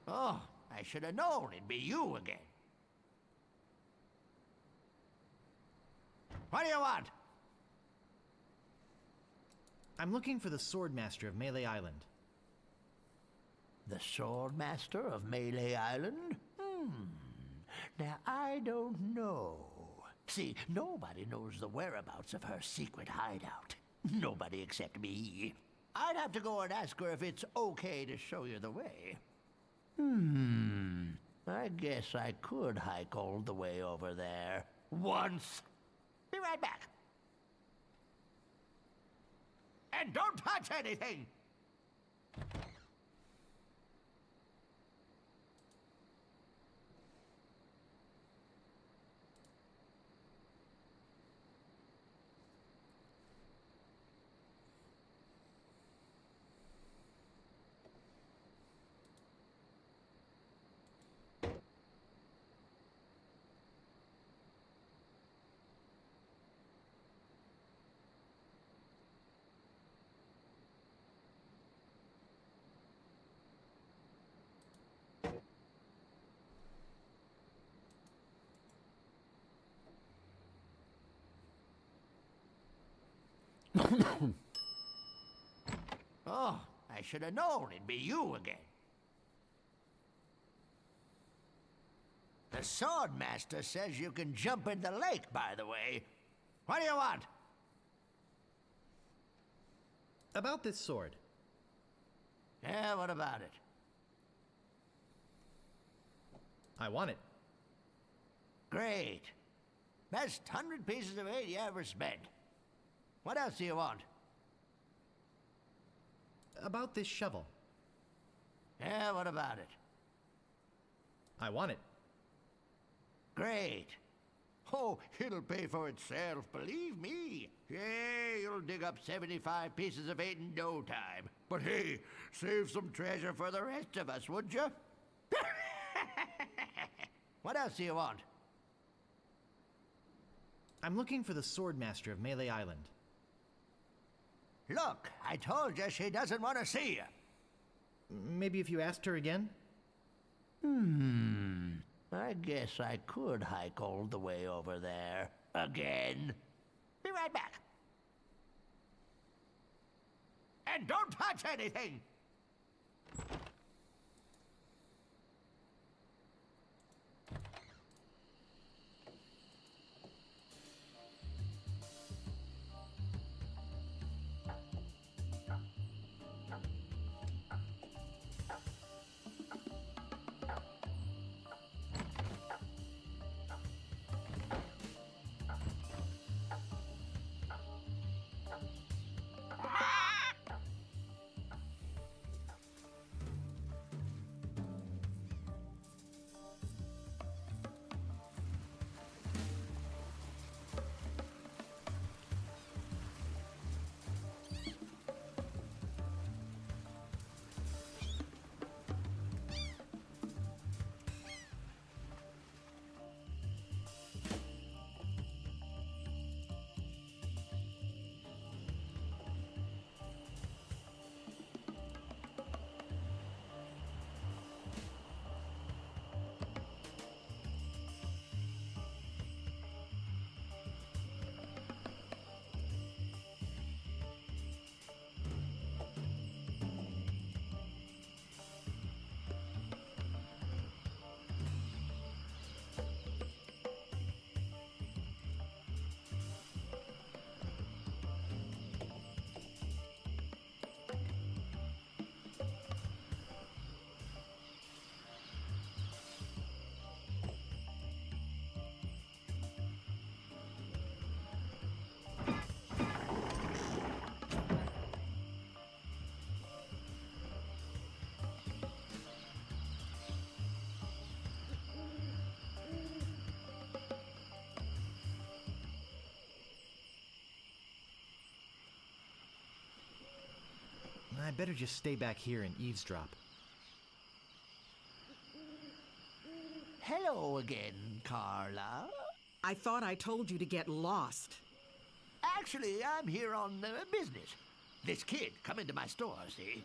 Oh, I should have known it'd be you again. What do you want? I'm looking for the Swordmaster of Melee Island. The Swordmaster of Melee Island? Now, I don't know. See, nobody knows the whereabouts of her secret hideout. Nobody except me. I'd have to go and ask her if it's okay to show you the way. I guess I could hike all the way over there. Once. Be right back. And don't touch anything! Oh, I should have known it'd be you again. The Swordmaster says you can jump in the lake, by the way. What do you want? About this sword. Yeah, what about it? I want it. Great. Best 100 pieces of eight you ever spent. What else do you want? About this shovel. Yeah, what about it? I want it. Great. Oh, it'll pay for itself, believe me. Yeah, you'll dig up 75 pieces of eight in no time. But hey, save some treasure for the rest of us, would you? What else do you want? I'm looking for the Swordmaster of Melee Island. Look, I told you she doesn't want to see you. Maybe if you asked her again? I guess I could hike all the way over there. Again. Be right back. And don't touch anything! I better just stay back here and eavesdrop. Hello again, Carla. I thought I told you to get lost. Actually, I'm here on business. This kid come into my store, see?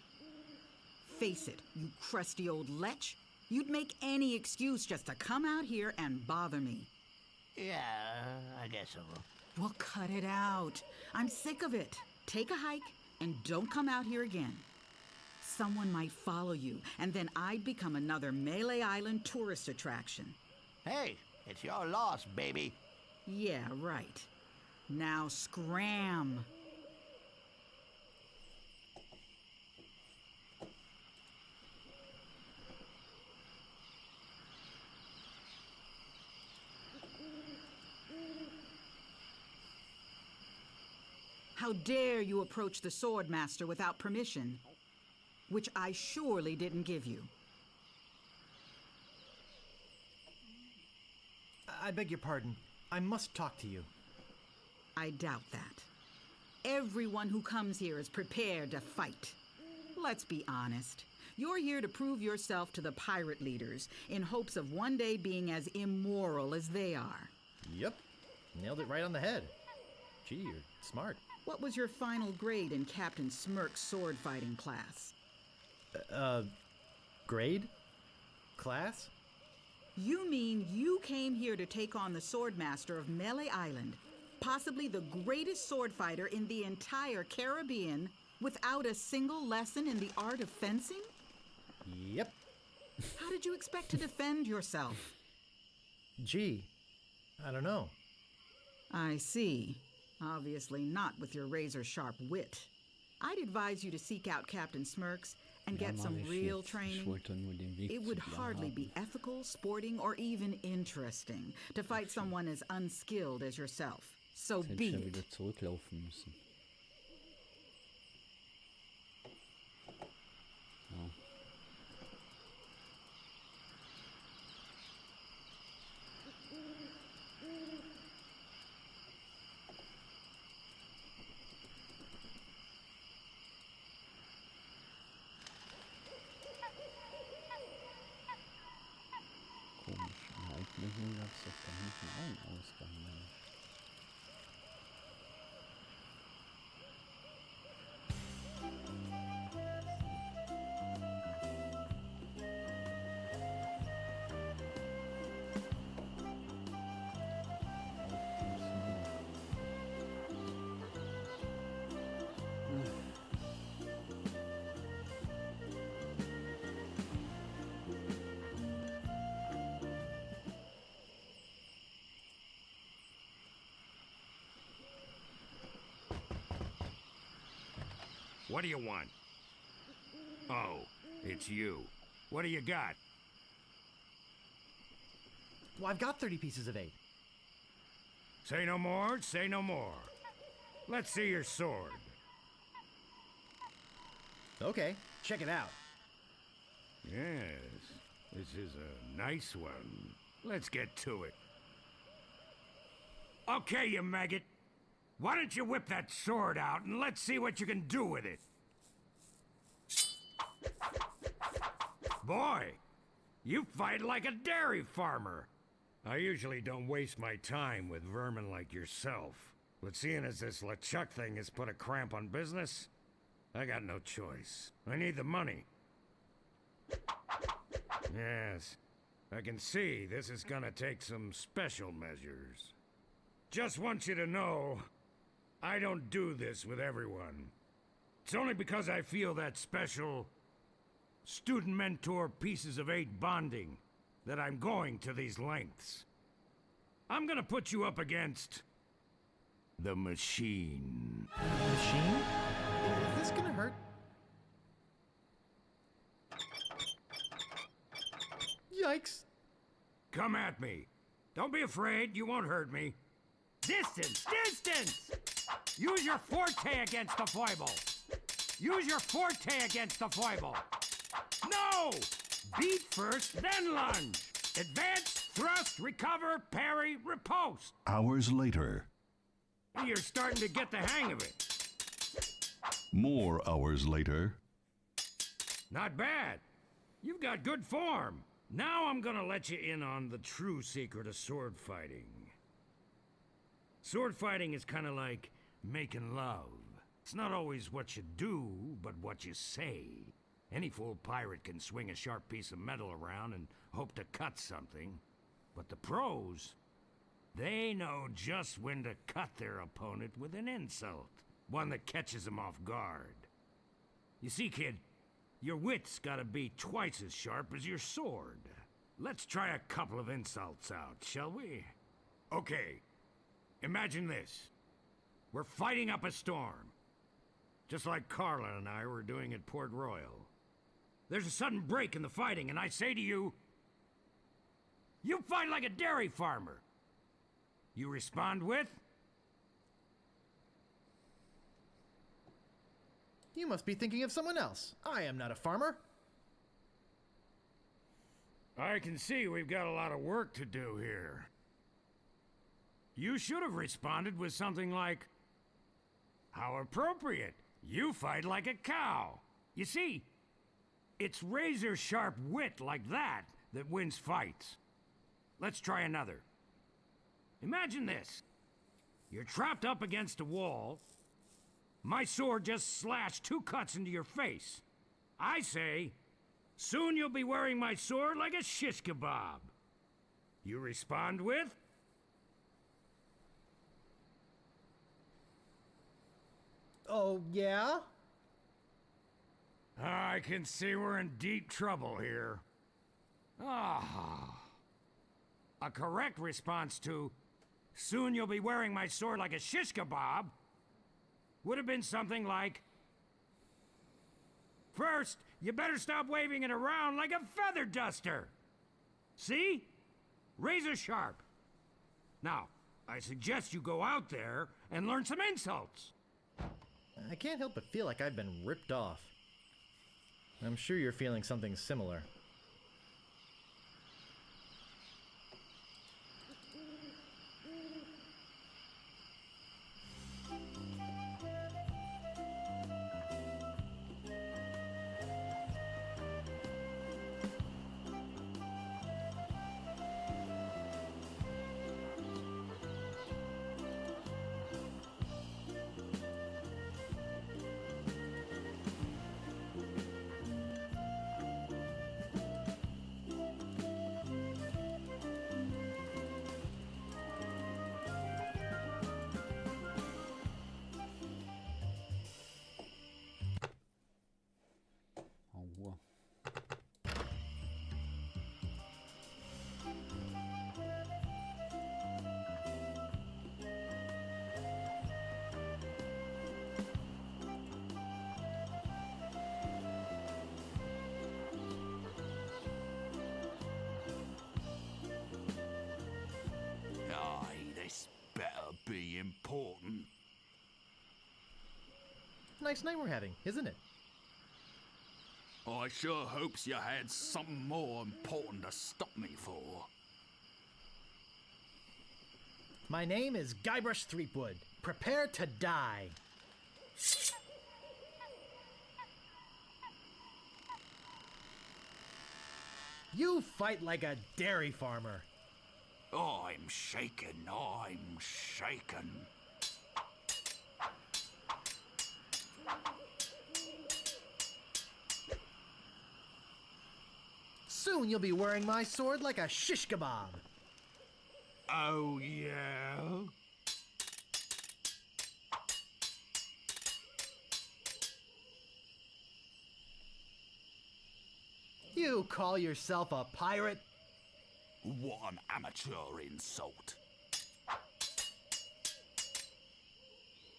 Face it, you crusty old lech. You'd make any excuse just to come out here and bother me. Yeah, I guess so. Well, cut it out. I'm sick of it. Take a hike, And don't come out here again. Someone might follow you, and then I'd become another Melee Island tourist attraction. Hey, it's your loss, baby. Yeah, right. Now scram. How dare you approach the Swordmaster without permission, which I surely didn't give you. I beg your pardon. I must talk to you. I doubt that. Everyone who comes here is prepared to fight. Let's be honest. You're here to prove yourself to the pirate leaders in hopes of one day being as immoral as they are. Yep. Nailed it right on the head. Gee, you're smart. What was your final grade in Captain Smirk's sword fighting class? Grade? Class? You mean you came here to take on the Swordmaster of Melee Island, possibly the greatest sword fighter in the entire Caribbean, without a single lesson in the art of fencing? Yep. How did you expect to defend yourself? Gee, I don't know. I see. Obviously not with your razor-sharp wit. I'd advise you to seek out Captain Smirks and get some real training. It would hardly be ethical, sporting, or even interesting to fight someone as unskilled as yourself. So be it. Eigentlich gab es doch da hinten auch einen Ausgang, Mensch. What do you want? Oh, it's you. What do you got? Well, I've got 30 pieces of 8. Say no more, say no more. Let's see your sword. Okay, check it out. Yes, this is a nice one. Let's get to it. Okay, you maggot. Why don't you whip that sword out and let's see what you can do with it? Boy, you fight like a dairy farmer. I usually don't waste my time with vermin like yourself. But seeing as this LeChuck thing has put a cramp on business, I got no choice. I need the money. Yes, I can see this is gonna take some special measures. Just want you to know, I don't do this with everyone. It's only because I feel that special student-mentor pieces of 8 bonding that I'm going to these lengths. I'm gonna put you up against the machine. Machine? Is this gonna hurt? Yikes. Come at me. Don't be afraid, you won't hurt me. Distance! Distance! Use your forte against the foible. Use your forte against the foible. No! Beat first, then lunge. Advance, thrust, recover, parry, riposte. Hours later. You're starting to get the hang of it. More hours later. Not bad. You've got good form. Now I'm gonna let you in on the true secret of sword fighting. Sword fighting is kind of like making love. It's not always what you do, but what you say. Any fool pirate can swing a sharp piece of metal around and hope to cut something. But the pros, they know just when to cut their opponent with an insult. One that catches them off guard. You see, kid, your wit's gotta be twice as sharp as your sword. Let's try a couple of insults out, shall we? Okay, imagine this. We're fighting up a storm. Just like Carla and I were doing at Port Royal. There's a sudden break in the fighting, and I say to you, you fight like a dairy farmer. You respond with, You must be thinking of someone else. I am not a farmer. I can see we've got a lot of work to do here. You should have responded with something like, how appropriate. You fight like a cow. You see, it's razor-sharp wit like that that wins fights. Let's try another. Imagine this. You're trapped up against a wall. My sword just slashed 2 cuts into your face. I say, soon you'll be wearing my sword like a shish kebab. You respond with, Oh, yeah? I can see we're in deep trouble here. Ah. A correct response to, soon you'll be wearing my sword like a shish kebab, would have been something like, first, you better stop waving it around like a feather duster. See? Razor sharp. Now, I suggest you go out there and learn some insults. I can't help but feel like I've been ripped off. I'm sure you're feeling something similar. Aua. Aye, this better be important. Nice night we're having, isn't it? I sure hopes you had something more important to stop me for. My name is Guybrush Threepwood. Prepare to die. You fight like a dairy farmer. I'm shaken, I'm shaken. Soon you'll be wearing my sword like a shish kebab. Oh, yeah? You call yourself a pirate? What an amateur insult.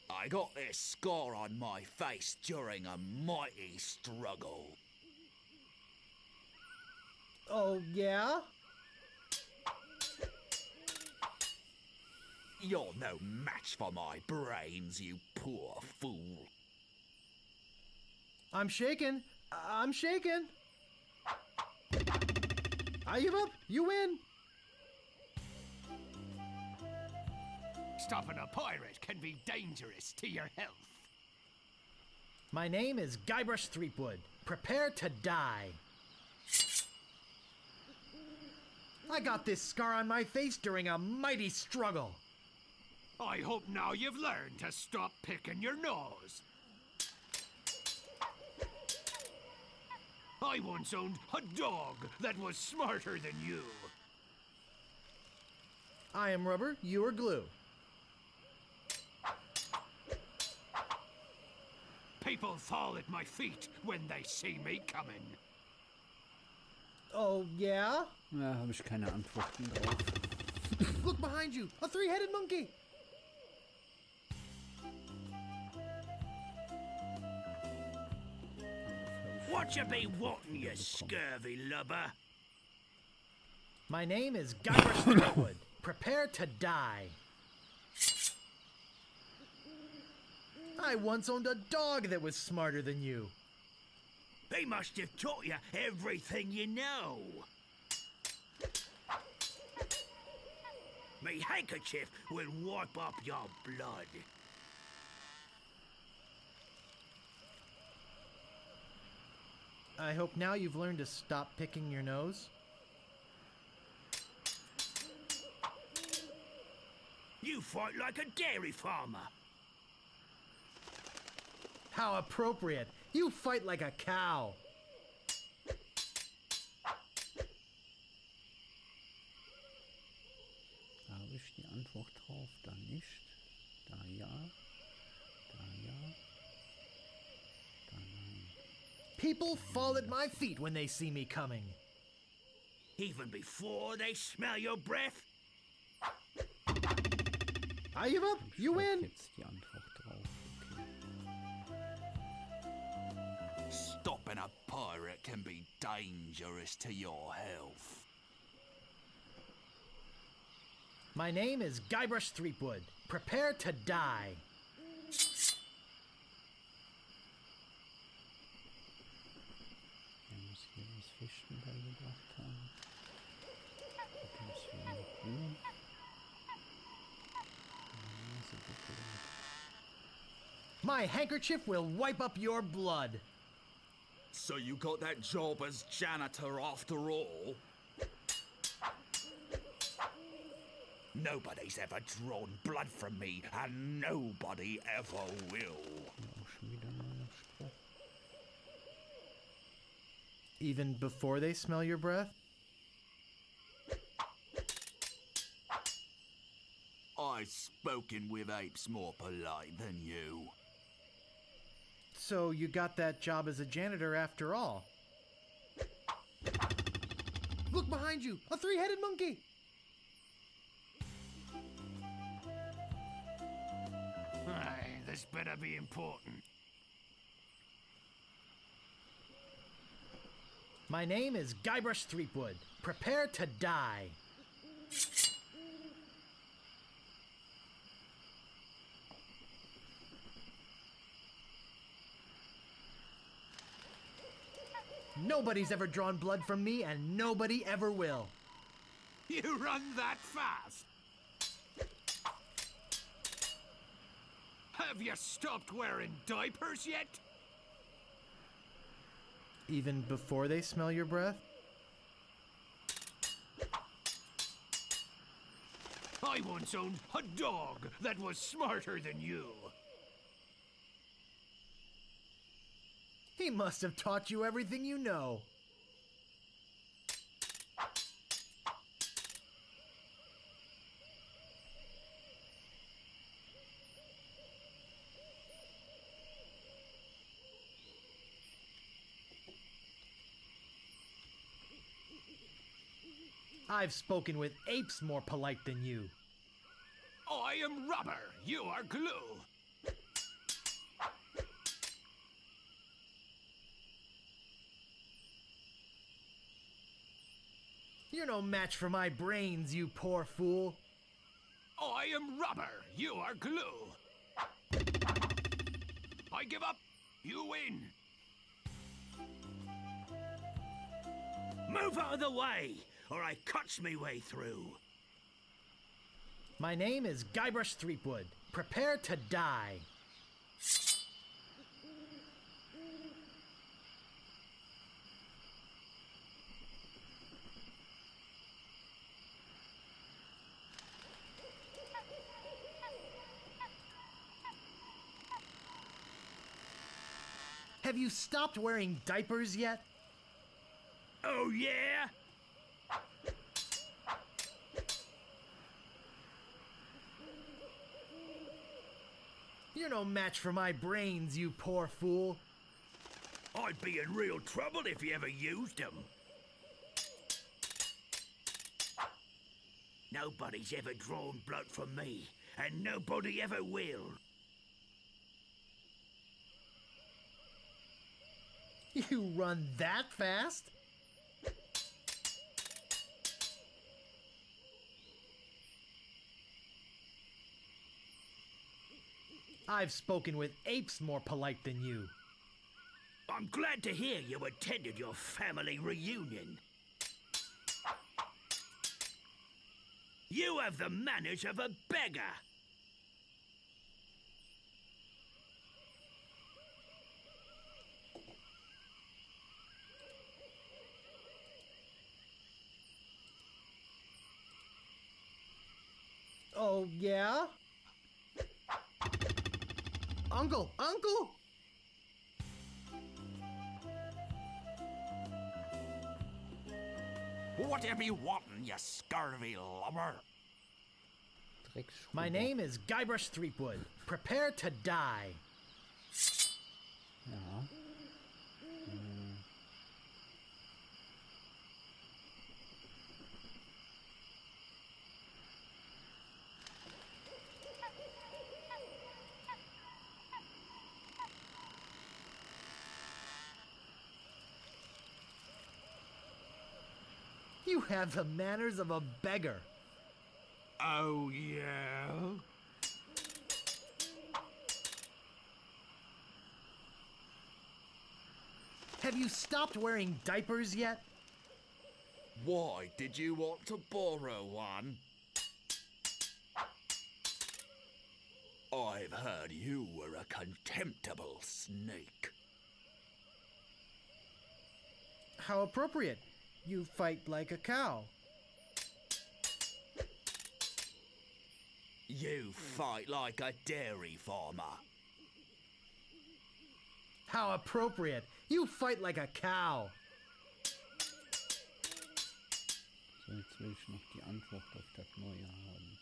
I got this scar on my face during a mighty struggle. Oh, yeah? You're no match for my brains, you poor fool. I'm shaken. I'm shaken. I give up. You win. Stopping a pirate can be dangerous to your health. My name is Guybrush Threepwood. Prepare to die. I got this scar on my face during a mighty struggle. I hope now you've learned to stop picking your nose. I once owned a dog that was smarter than you. I am rubber, you are glue. People fall at my feet when they see me coming. Oh, yeah? Ja, habe ich keine Antworten drauf. Look behind you! A three-headed monkey! What you be wanting, you scurvy lubber? My name is Guybrush Threepwood. Prepare to die. I once owned a dog that was smarter than you. They must have taught you everything you know. Me handkerchief will wipe up your blood. I hope now you've learned to stop picking your nose. You fight like a dairy farmer. How appropriate! You fight like a cow! Da habe ich die Antwort drauf, da nicht. Da ja. Da ja. Da nein. People fall at my feet when they see me coming. Even before they smell your breath? I give up. You win. Jetzt die Antwort drauf. Okay. Stopping a pirate can be dangerous to your health. My name is Guybrush Threepwood. Prepare to die. Er muss hier was Fischen beigebracht haben. Da muss hier eine Kuh. My handkerchief will wipe up your blood. So you got that job as janitor after all? Nobody's ever drawn blood from me, and nobody ever will. Auch schon wieder ein neuer Spruch. Even before they smell your breath? I've spoken with apes more polite than you. So you got that job as a janitor after all. Look behind you! A three-headed monkey! Aye, this better be important. My name is Guybrush Threepwood. Prepare to die. Nobody's ever drawn blood from me, and nobody ever will. You run that fast? Have you stopped wearing diapers yet? Even before they smell your breath? I once owned a dog that was smarter than you. He must have taught you everything you know. I've spoken with apes more polite than you. I am rubber, you are glue. You're no match for my brains, you poor fool. I am rubber, you are glue. I give up, you win. Move out of the way, or I cuts me way through. My name is Guybrush Threepwood. Prepare to die. Have you stopped wearing diapers yet? Oh, yeah? You're no match for my brains, you poor fool. I'd be in real trouble if you ever used them. Nobody's ever drawn blood from me, and nobody ever will. You run that fast? I've spoken with apes more polite than you. I'm glad to hear you attended your family reunion. You have the manners of a beggar. Oh, yeah? Uncle! Uncle! Whatever you wantin', you scurvy lubber? My name is Guybrush Threepwood. Prepare to die. Ja. You have the manners of a beggar. Oh, yeah? Have you stopped wearing diapers yet? Why did you want to borrow one? I've heard you were a contemptible snake. How appropriate. You fight like a cow. You fight like a dairy farmer. How appropriate. You fight like a cow. So, jetzt will ich noch die Antwort auf das Neue haben.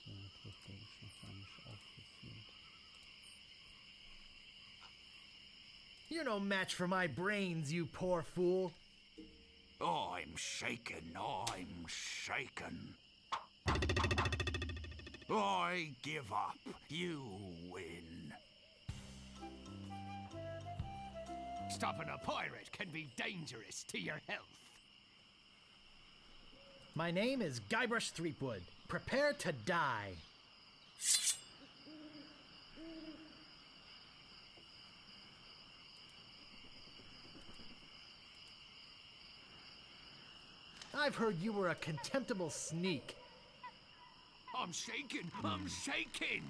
So, das wird, glaube ich, noch gar nicht aufgeführt. You're no match for my brains, you poor fool. I'm shaken, I'm shaken. I give up. You win. Stopping a pirate can be dangerous to your health. My name is Guybrush Threepwood. Prepare to die. I've heard you were a contemptible sneak. I'm shaken, I'm shaken.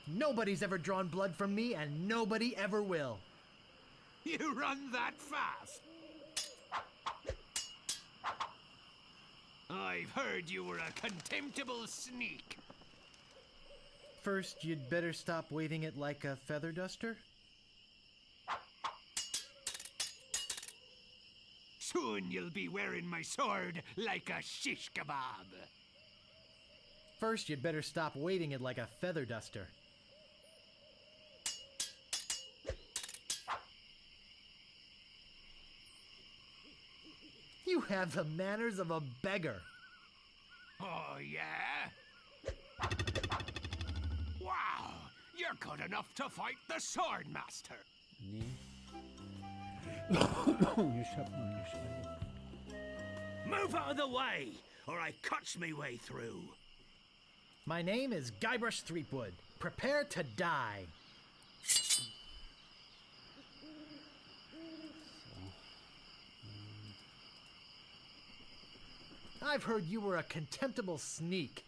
Nobody's ever drawn blood from me, and nobody ever will. You run that fast? I've heard you were a contemptible sneak. First, you'd better stop waving it like a feather duster. Soon you'll be wearing my sword like a shish kebab. First, you'd better stop waving it like a feather duster. You have the manners of a beggar. Oh, yeah? Wow, you're good enough to fight the sword master. Nee. Ich hab noch nicht alle. Move out of the way, or I cuts me way through. My name is Guybrush Threepwood. Prepare to die. I've heard you were a contemptible sneak.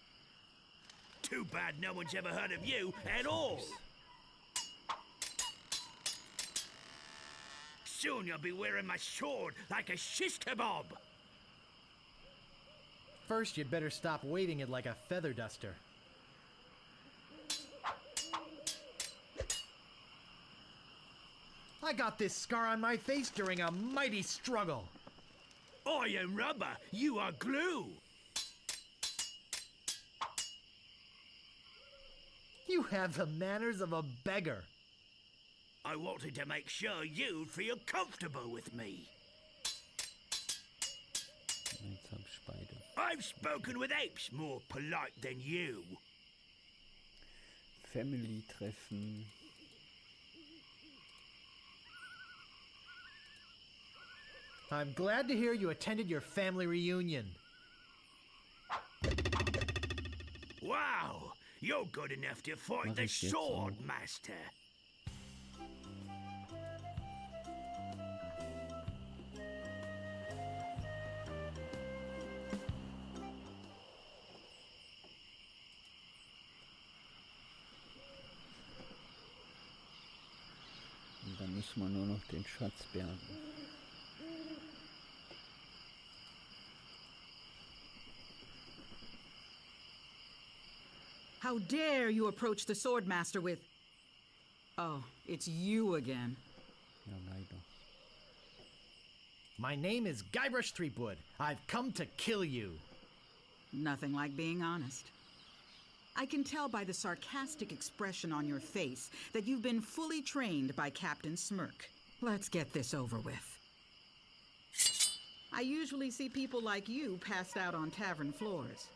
Too bad no one's ever heard of you at all. Soon you'll be wearing my sword like a shish kebab. First, you'd better stop waving it like a feather duster. I got this scar on my face during a mighty struggle. I am rubber, you are glue. You have the manners of a beggar. I wanted to make sure you'd feel comfortable with me. Jetzt hab ich beide. I've spoken with apes more polite than you. Family-Treffen. I'm glad to hear you attended your family reunion. Wow, you're good enough to fight Mach the ich jetzt sword auch. master. Und dann müssen wir nur noch den Schatz bergen. How dare you approach the Swordmaster with... Oh, it's you again. Ja, leider. My name is Guybrush Threepwood. I've come to kill you. Nothing like being honest. I can tell by the sarcastic expression on your face that you've been fully trained by Captain Smirk. Let's get this over with. I usually see people like you passed out on tavern floors.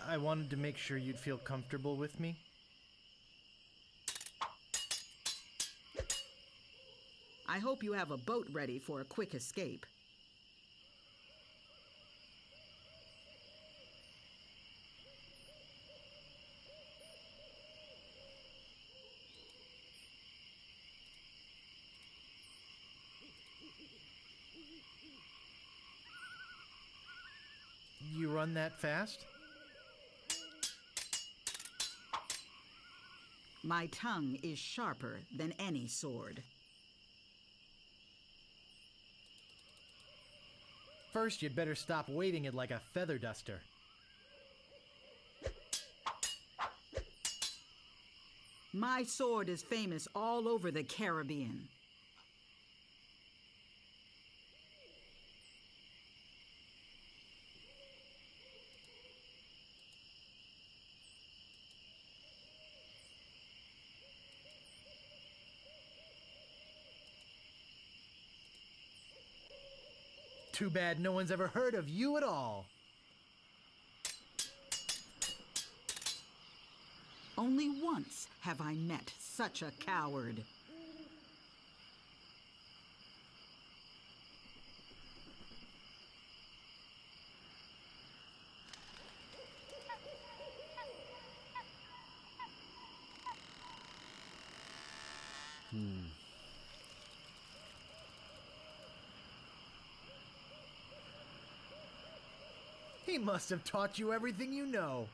I wanted to make sure you'd feel comfortable with me. I hope you have a boat ready for a quick escape. You run that fast? My tongue is sharper than any sword. First, you'd better stop waving it like a feather duster. My sword is famous all over the Caribbean. Too bad no one's ever heard of you at all. Only once have I met such a coward. He must have taught you everything you know.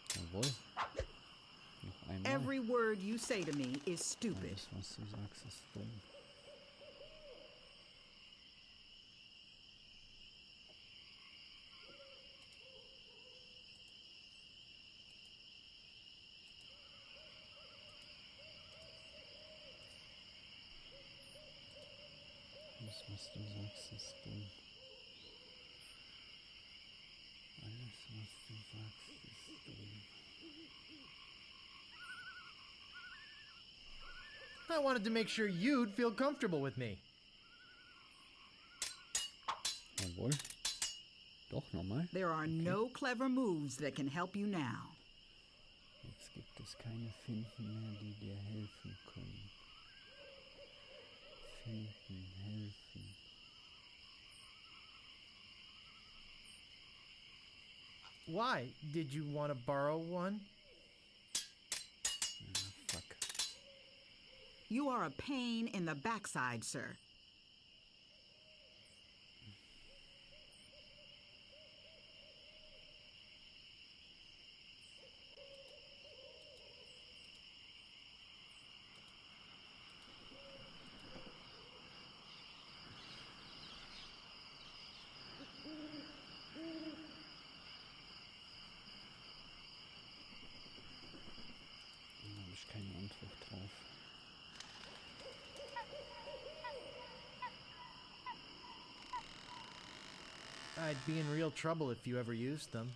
Jawohl. Noch einmal. Every word you say to me is stupid. Alles, was du sagst, ist dumm. Alles, was du sagst, ist dumm. Alles, was du sagst, ist dumm. I wanted to make sure you'd feel comfortable with me. Jawohl. Doch, nochmal. There are no clever moves that can help you now. Jetzt gibt es keine Finden mehr, die dir helfen können. Finden, helfen. Why? Did you want to borrow one? Fuck. You are a pain in the backside, sir. ich keine Antwort drauf. I'd be in real trouble if you ever used them.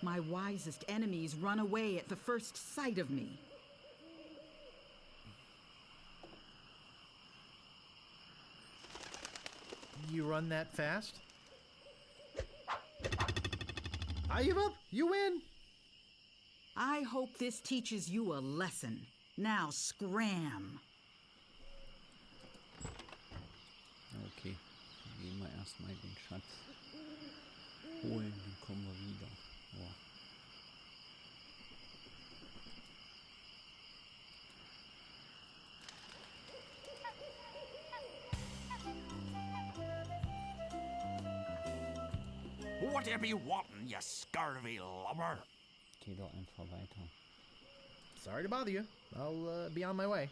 My wisest enemies run away at the first sight of me. You run that fast? I give up! You win! I hope this teaches you a lesson. Now scram! Okay, dann gehen wir erstmal den Schatz holen, dann kommen wir wieder. Boah. Whatever you want, you scurvy lubber. Geh doch einfach weiter. Sorry to bother you. I'll be on my way.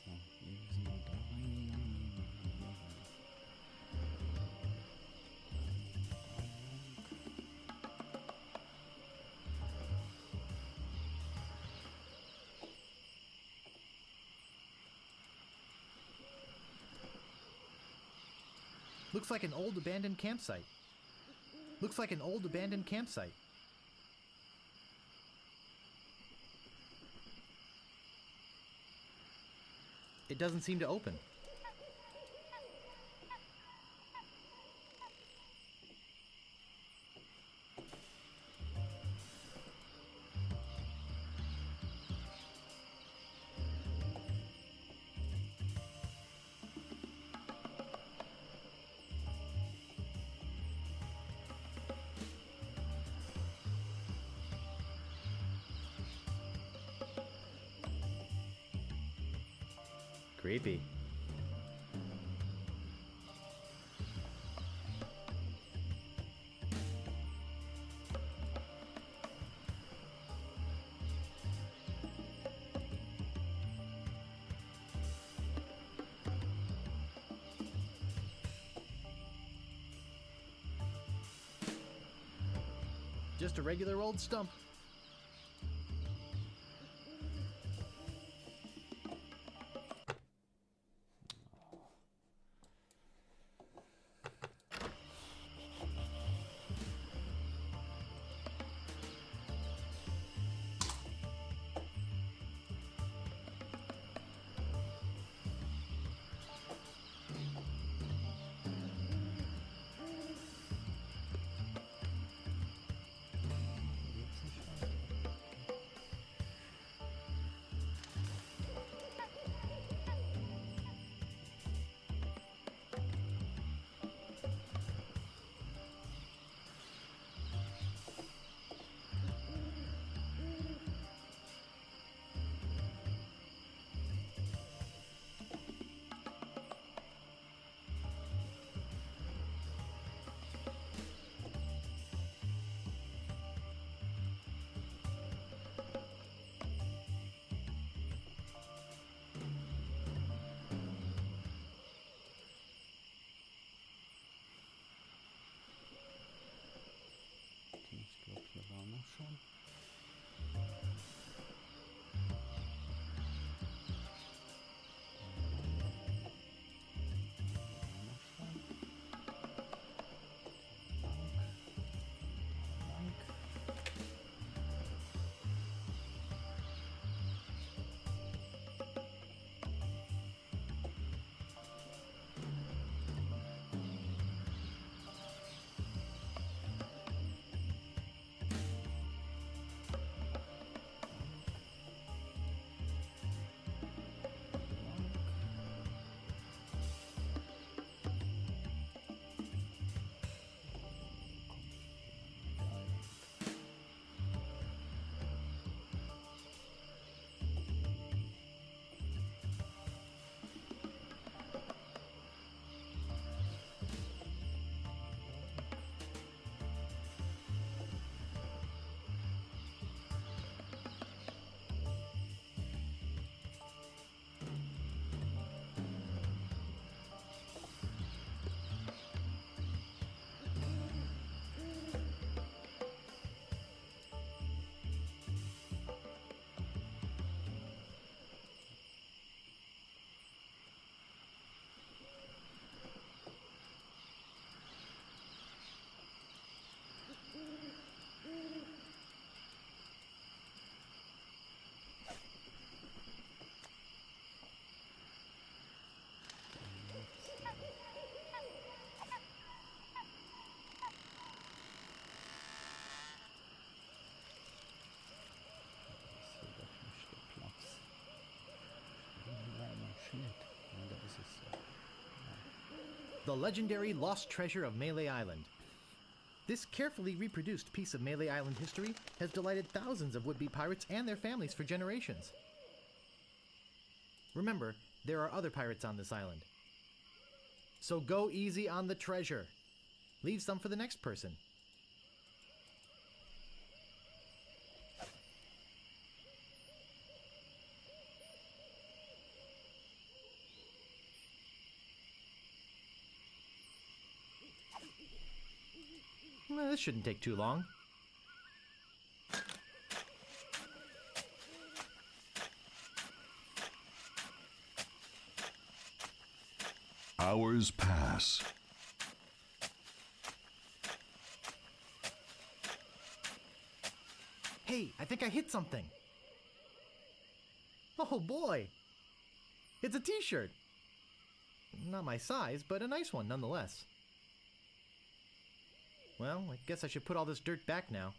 So, hier sind wir da reingegangen. Looks like an old abandoned campsite. Looks like an old abandoned campsite. It doesn't seem to open. Creepy. Just a regular old stump. The legendary lost treasure of Melee Island. This carefully reproduced piece of Melee Island history has delighted thousands of would-be pirates and their families for generations. Remember, there are other pirates on this island. So go easy on the treasure. Leave some for the next person. Well, this shouldn't take too long. Hours pass. Hey, I think I hit something. Oh boy! It's a t-shirt. Not my size, but a nice one nonetheless. Well, I guess I should put all this dirt back now.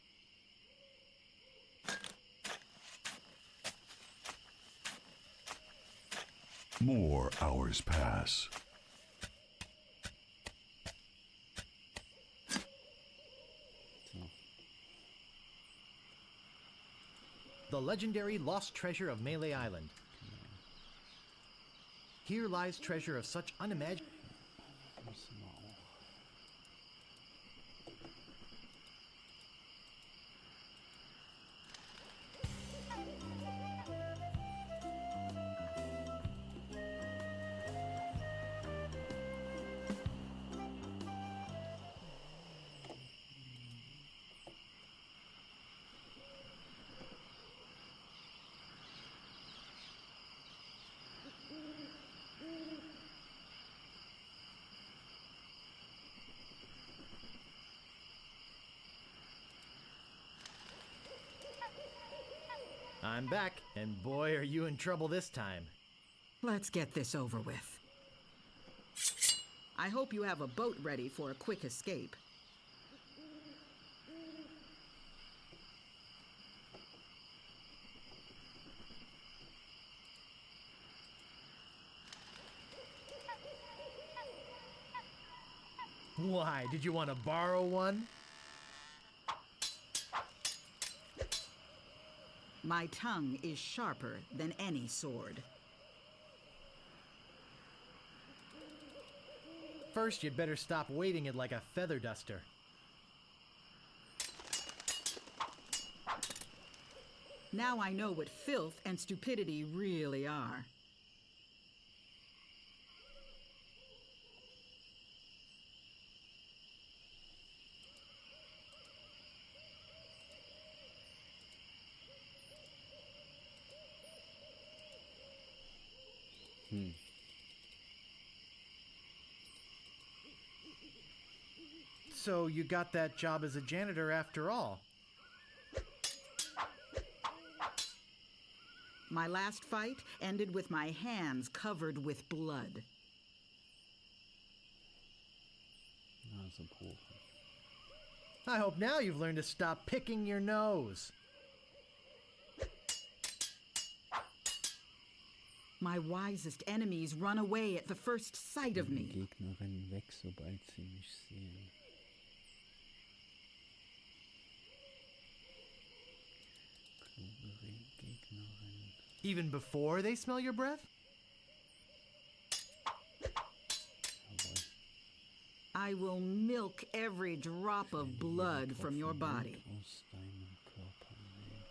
More hours pass. The legendary lost treasure of Melee Island. Here lies treasure of such unimaginable... I'm back, and boy, are you in trouble this time. Let's get this over with. I hope you have a boat ready for a quick escape. Why, did you want to borrow one? My tongue is sharper than any sword. First, you'd better stop waving it like a feather duster. Now I know what filth and stupidity really are. So you got that job as a janitor after all. My last fight ended with my hands covered with blood. I hope now you've learned to stop picking your nose. My wisest enemies run away at the first sight of me. Gegner rennen weg, sobald sie mich sehen. Klugere Gegnerin. Even before they smell your breath? Jawohl. I will milk every drop of blood from your body. Aus deinem Körper nehmen.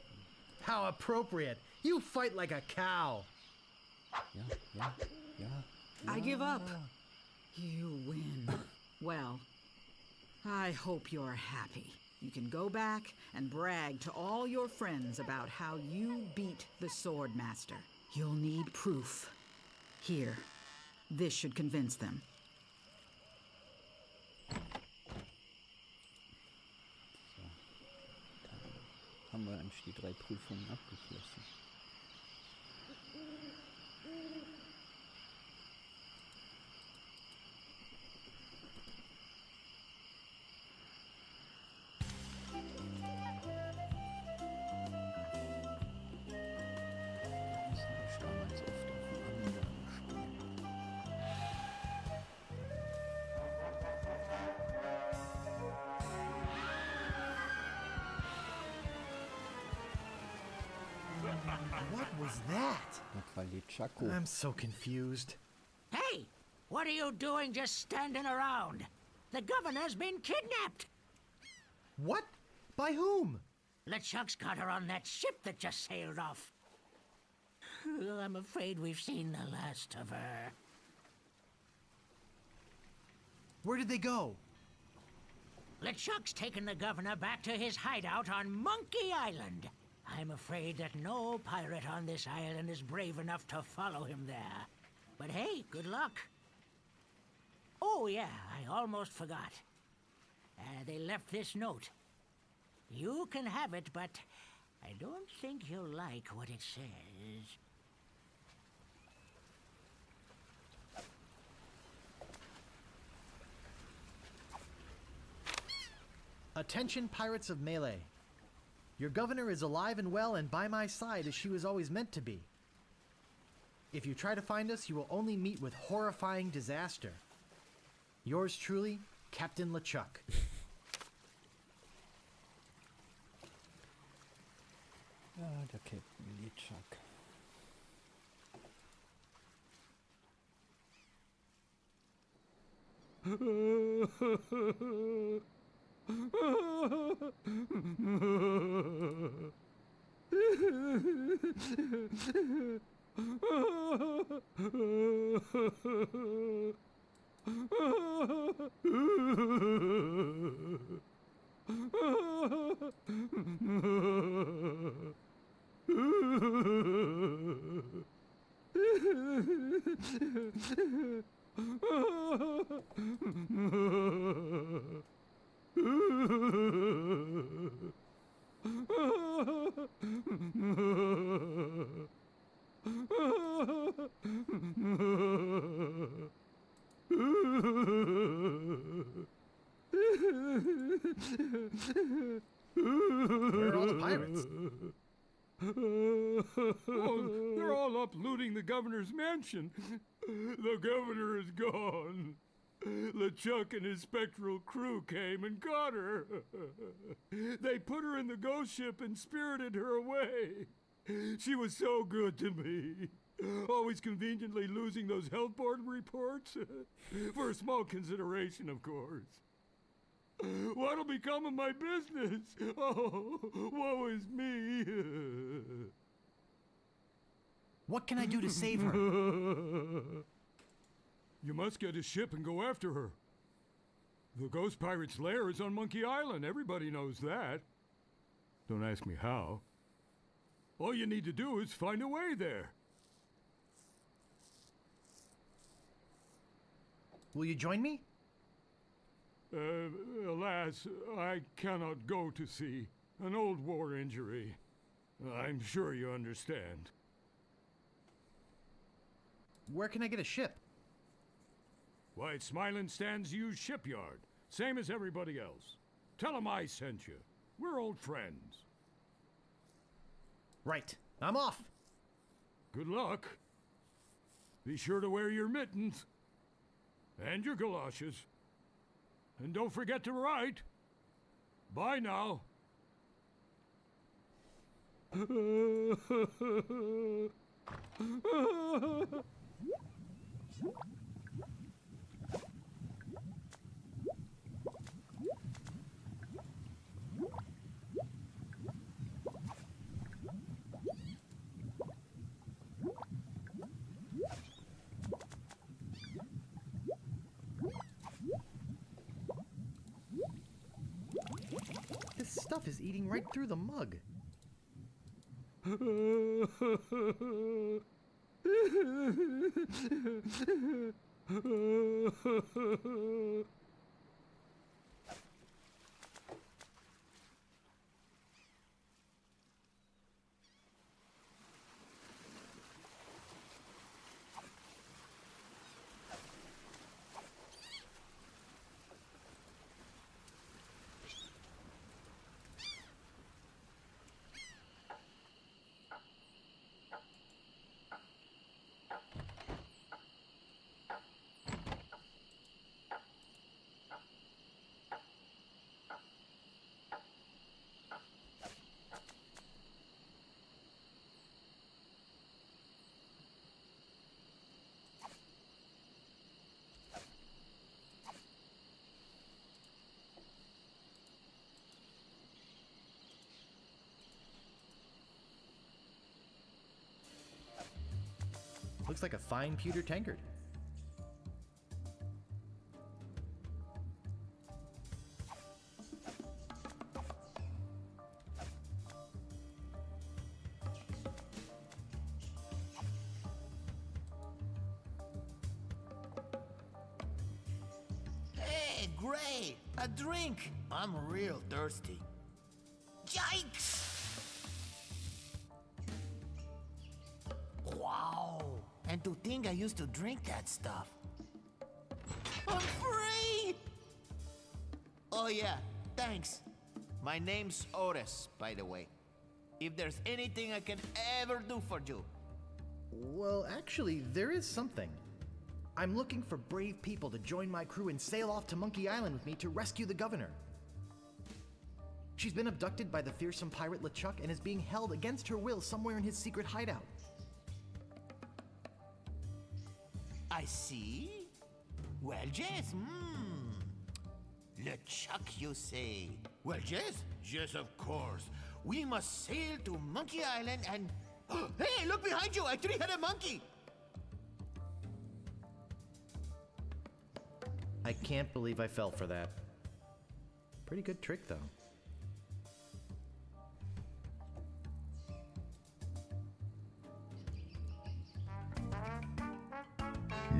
How appropriate! You fight like a cow! Ja. I give up. You win. Well, I hope you're happy. You can go back and brag to all your friends about how you beat the Sword Master. You'll need proof. Here, this should convince them. So, dann haben wir eigentlich die 3 Prüfungen abgeschlossen. is that? Das war LeChucko. I'm so confused. Hey, what are you doing just standing around? The governor's been kidnapped. What? By whom? LeChuck's got her on that ship that just sailed off. I'm afraid we've seen the last of her. Where did they go? LeChuck's taken the governor back to his hideout on Monkey Island. I'm afraid that no pirate on this island is brave enough to follow him there. But hey, good luck. Oh yeah, I almost forgot. They left this note. You can have it, but I don't think you'll like what it says. Attention, pirates of Melee. Your governor is alive and well and by my side as she was always meant to be. If you try to find us, you will only meet with horrifying disaster. Yours truly, Captain LeChuck. Ja, der Captain LeChuck. Where are all the pirates? Oh, they're all up looting the governor's mansion. The governor is gone. LeChuck and his spectral crew came and got her. They put her in the ghost ship and spirited her away. She was so good to me. Always conveniently losing those health board reports. For a small consideration, of course. What'll become of my business? Oh, woe is me. What can I do to save her? You must get a ship and go after her. The ghost pirate's lair is on Monkey Island. Everybody knows that. Don't ask me how. All you need to do is find a way there. Will you join me? Alas, I cannot go to sea. An old war injury. I'm sure you understand. Where can I get a ship? Why, it's Smiling Stand's used shipyard. Same as everybody else. Tell 'em I sent you. We're old friends. Right. I'm off. Good luck. Be sure to wear your mittens. And your galoshes. And don't forget to write. Bye now. This stuff is eating right through the mug. Looks like a fine pewter tankard. Hey, great! A drink! I'm real thirsty. Yikes! Wow! And to think I used to drink that stuff. I'm free! Oh yeah, thanks. My name's Otis, by the way. If there's anything I can ever do for you. Well, actually, there is something. I'm looking for brave people to join my crew and sail off to Monkey Island with me to rescue the governor. She's been abducted by the fearsome pirate LeChuck and is being held against her will somewhere in his secret hideout. I see. Well, yes, LeChuck, you say? Well, yes, yes, of course. We must sail to Monkey Island and... Hey, look behind you, a three-headed monkey! I can't believe I fell for that. Pretty good trick, though.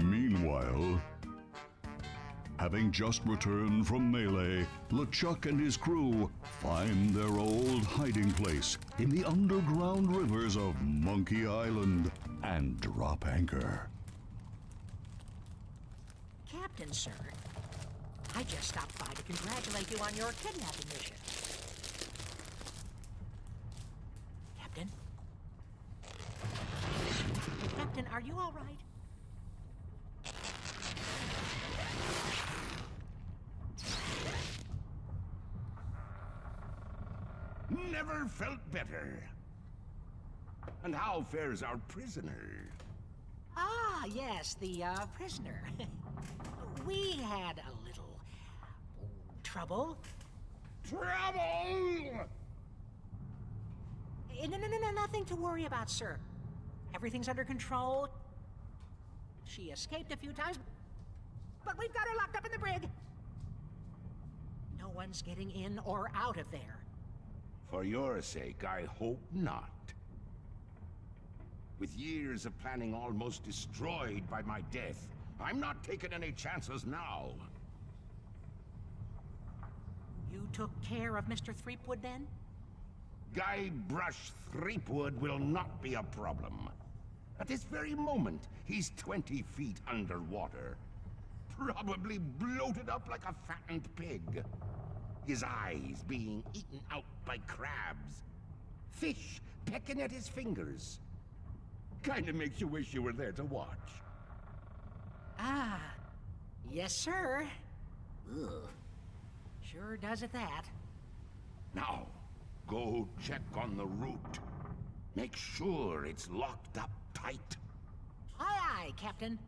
Meanwhile, having just returned from Melee, LeChuck and his crew find their old hiding place in the underground rivers of Monkey Island and drop anchor. Captain, sir, I just stopped by to congratulate you on your kidnapping mission. Captain? Captain, are you all right? Never felt better. And how fares our prisoner? Ah, yes, the prisoner. We had a little trouble. Trouble! No, nothing to worry about, sir. Everything's under control. She escaped a few times, but we've got her locked up in the brig. No one's getting in or out of there. For your sake, I hope not. With years of planning almost destroyed by my death, I'm not taking any chances now. You took care of Mr. Threepwood, then? Guybrush Threepwood will not be a problem. At this very moment, he's 20 feet underwater. Probably bloated up like a fattened pig. His eyes being eaten out by crabs. Fish pecking at his fingers. Kinda makes you wish you were there to watch. Ah, yes, sir. Ugh. Sure does at that. Now, go check on the route. Make sure it's locked up tight. Aye, aye, Captain.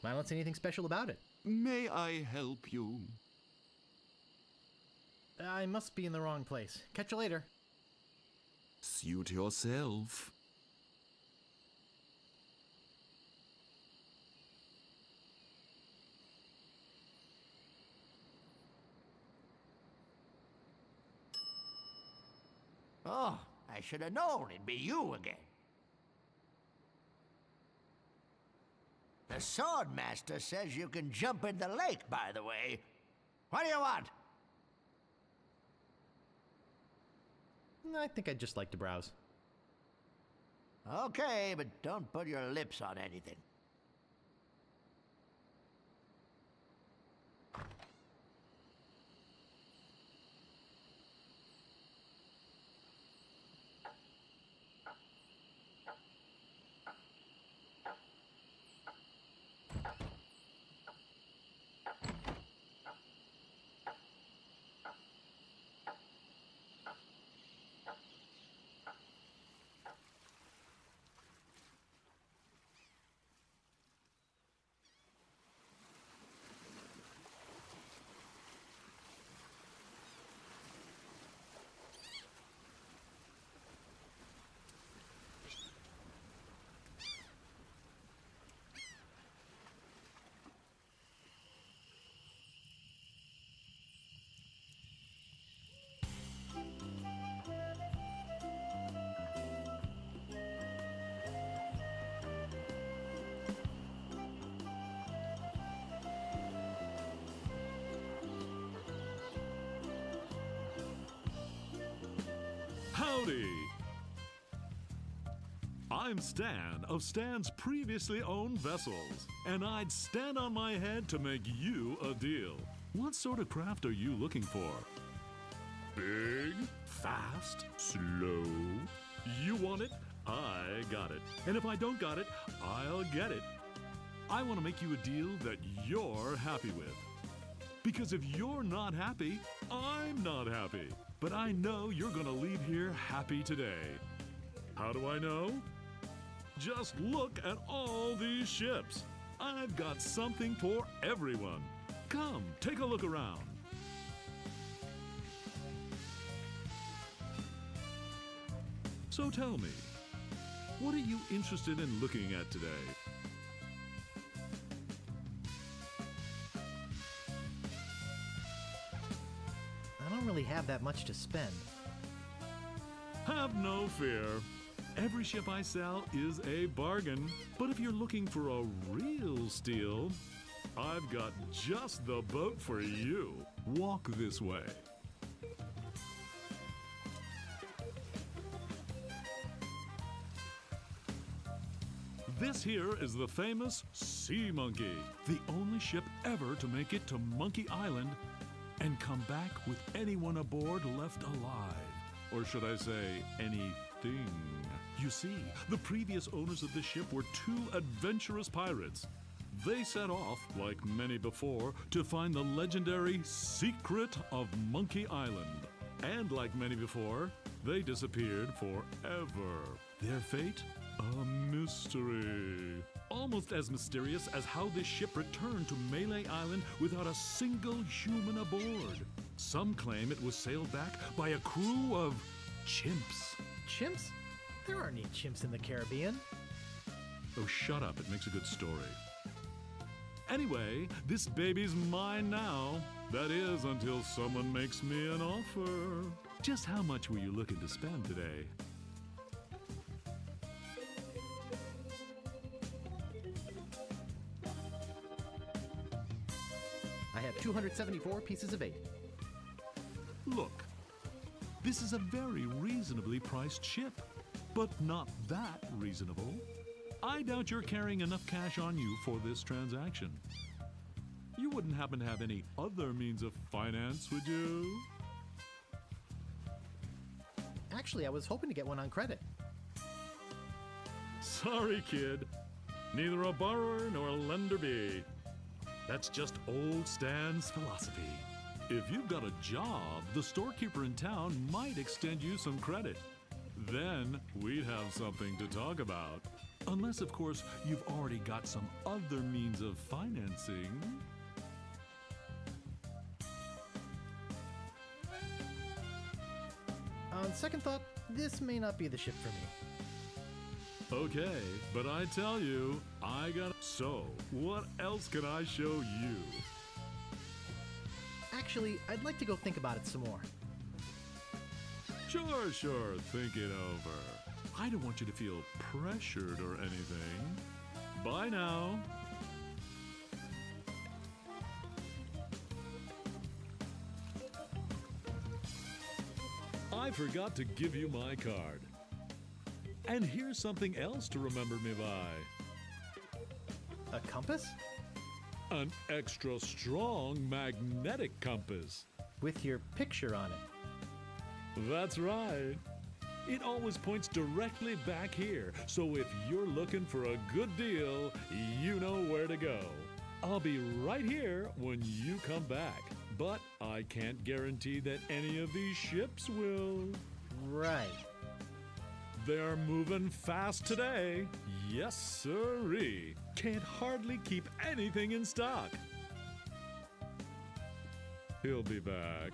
I don't see anything special about it. May I help you? I must be in the wrong place. Catch you later. Suit yourself. Oh, I should have known it'd be you again. The Swordmaster says you can jump in the lake, by the way. What do you want? I think I'd just like to browse. Okay, but don't put your lips on anything. Howdy! I'm Stan of Stan's previously owned vessels, and I'd stand on my head to make you a deal. What sort of craft are you looking for? Big, fast, slow? You want it? I got it. And if I don't got it, I'll get it. I want to make you a deal that you're happy with. Because if you're not happy, I'm not happy. But I know you're gonna leave here happy today. How do I know? Just look at all these ships. I've got something for everyone. Come, take a look around. So tell me, what are you interested in looking at today? I don't really have that much to spend. Have no fear. Every ship I sell is a bargain. But if you're looking for a real steal, I've got just the boat for you. Walk this way. This here is the famous Sea Monkey, the only ship ever to make it to Monkey Island and come back with anyone aboard left alive. Or should I say, anything. You see, the previous owners of this ship were two adventurous pirates. They set off, like many before, to find the legendary secret of Monkey Island. And like many before, they disappeared forever. Their fate? A mystery. Almost as mysterious as how this ship returned to Melee Island without a single human aboard. Some claim it was sailed back by a crew of chimps. Chimps? There aren't any chimps in the Caribbean. Oh, shut up. It makes a good story. Anyway, this baby's mine now. That is, until someone makes me an offer. Just how much were you looking to spend today? I have 274 pieces of 8. Look, this is a very reasonably priced ship, but not that reasonable. I doubt you're carrying enough cash on you for this transaction. You wouldn't happen to have any other means of finance, would you? Actually, I was hoping to get one on credit. Sorry, kid. Neither a borrower nor a lender be. That's just old Stan's philosophy. If you've got a job, the storekeeper in town might extend you some credit. Then we'd have something to talk about. Unless, of course, you've already got some other means of financing. On second thought, this may not be the ship for me. Okay, but I tell you, I got... So, what else can I show you? Actually, I'd like to go think about it some more. Sure, think it over. I don't want you to feel pressured or anything. Bye now. I forgot to give you my card. And here's something else to remember me by. A compass? An extra strong magnetic compass. With your picture on it. That's right. It always points directly back here, so if you're looking for a good deal, you know where to go. I'll be right here when you come back, but I can't guarantee that any of these ships will. Right. They're moving fast today. Yes, sirree. Can't hardly keep anything in stock. He'll be back.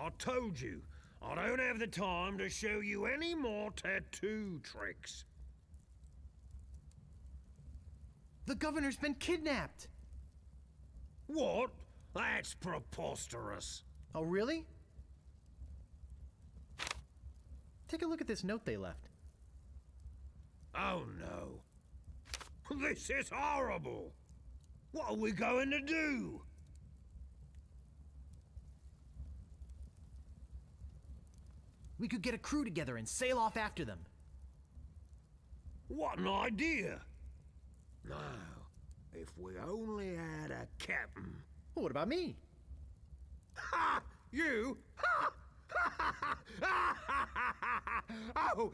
I told you, I don't have the time to show you any more tattoo tricks. The governor's been kidnapped! What? That's preposterous. Oh, really? Take a look at this note they left. Oh no. This is horrible. What are we going to do? We could get a crew together and sail off after them. What an idea. Now, if we only had a captain. Well, what about me? Ha! You? Ha! Oh!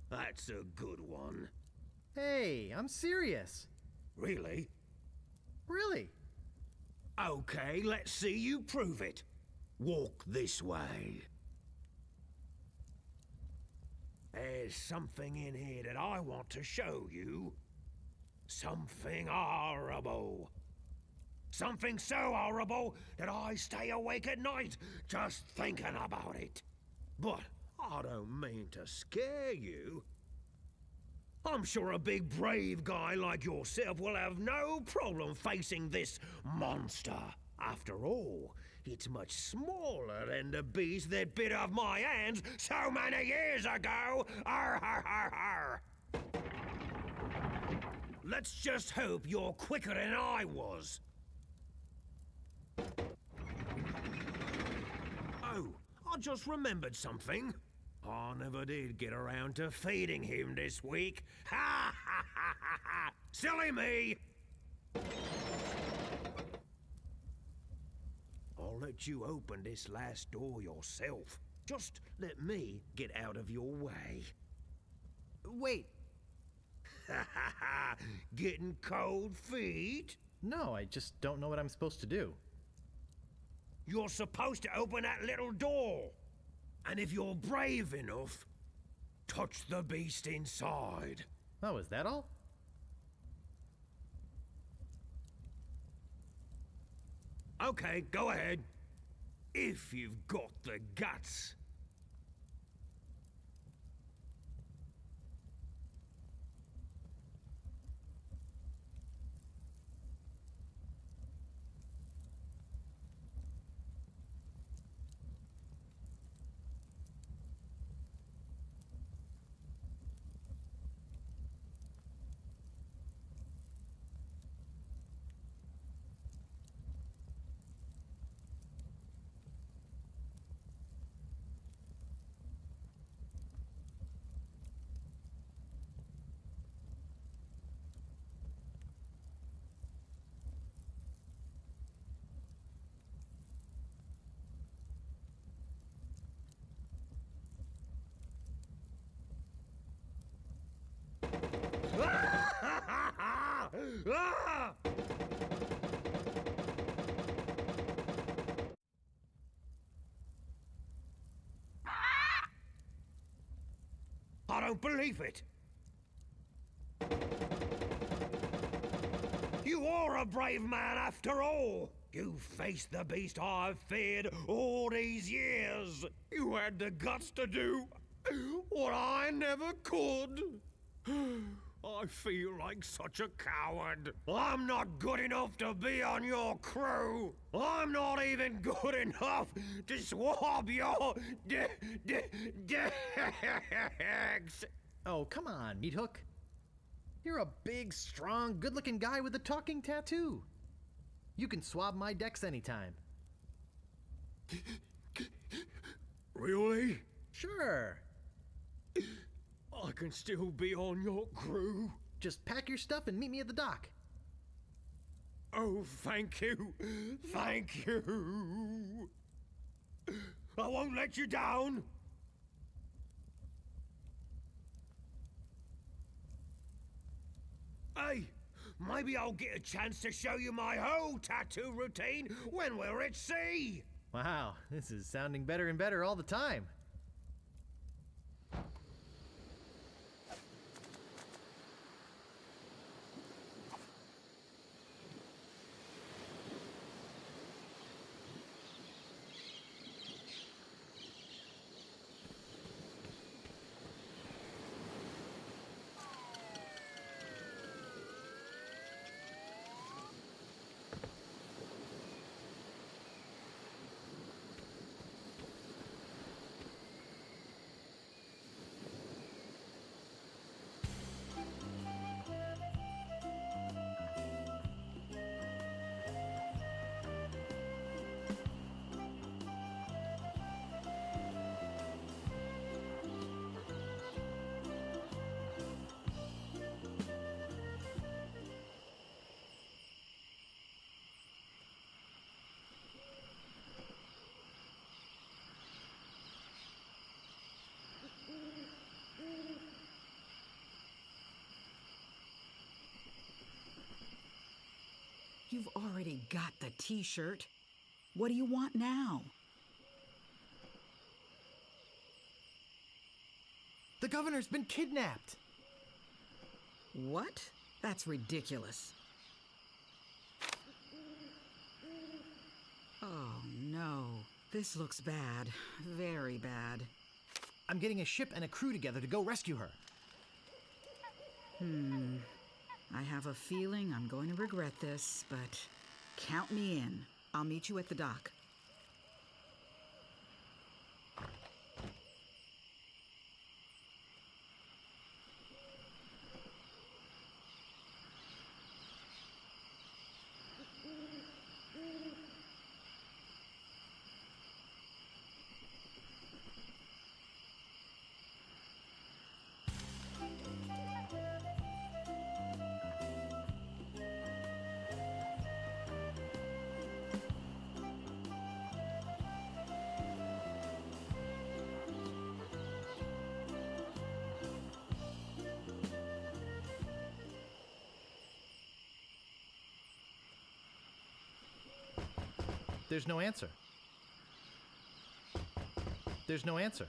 That's a good one. Hey, I'm serious. Really? Really? Okay, let's see you prove it. Walk this way. There's something in here that I want to show you. Something horrible. Something so horrible that I stay awake at night just thinking about it. But I don't mean to scare you. I'm sure a big brave guy like yourself will have no problem facing this monster. After all, it's much smaller than the beast that bit off my hands so many years ago. Arr, har, har, har. Let's just hope you're quicker than I was. Oh, I just remembered something. I never did get around to feeding him this week. Ha ha ha ha ha! Silly me! I'll let you open this last door yourself. Just let me get out of your way. Wait. Ha ha ha! Getting cold feet? No, I just don't know what I'm supposed to do. You're supposed to open that little door. And if you're brave enough, touch the beast inside. Oh, is that all? Okay, go ahead. If you've got the guts. Ah! I don't believe it. You are a brave man after all. You faced the beast I've feared all these years. You had the guts to do what I never could. I feel like such a coward. I'm not good enough to be on your crew. I'm not even good enough to swab your decks. Oh, come on, Meat Hook. You're a big, strong, good-looking guy with a talking tattoo. You can swab my decks anytime. Really? Sure. I can still be on your crew. Just pack your stuff and meet me at the dock. Oh, thank you. Thank you. I won't let you down. Hey, maybe I'll get a chance to show you my whole tattoo routine when we're at sea. Wow, this is sounding better and better all the time. You've already got the t-shirt. What do you want now? The governor's been kidnapped. What? That's ridiculous. Oh, no. This looks bad. Very bad. I'm getting a ship and a crew together to go rescue her. I have a feeling I'm going to regret this, but count me in. I'll meet you at the dock. There's no answer. There's no answer.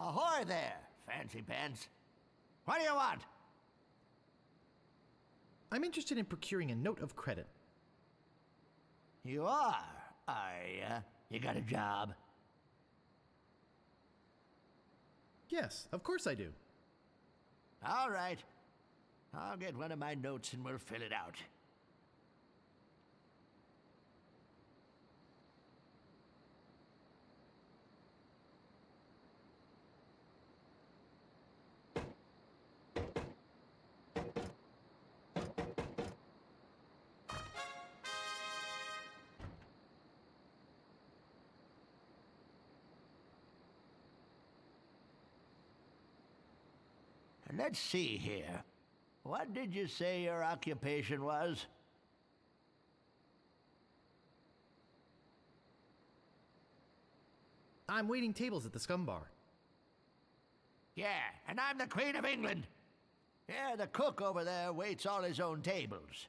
Ahoy there, fancy pants. What do you want? I'm interested in procuring a note of credit. You are you? You got a job? Yes, of course I do. All right. I'll get one of my notes and we'll fill it out. Let's see here. What did you say your occupation was? I'm waiting tables at the Scum Bar. Yeah, and I'm the Queen of England. Yeah, the cook over there waits all his own tables.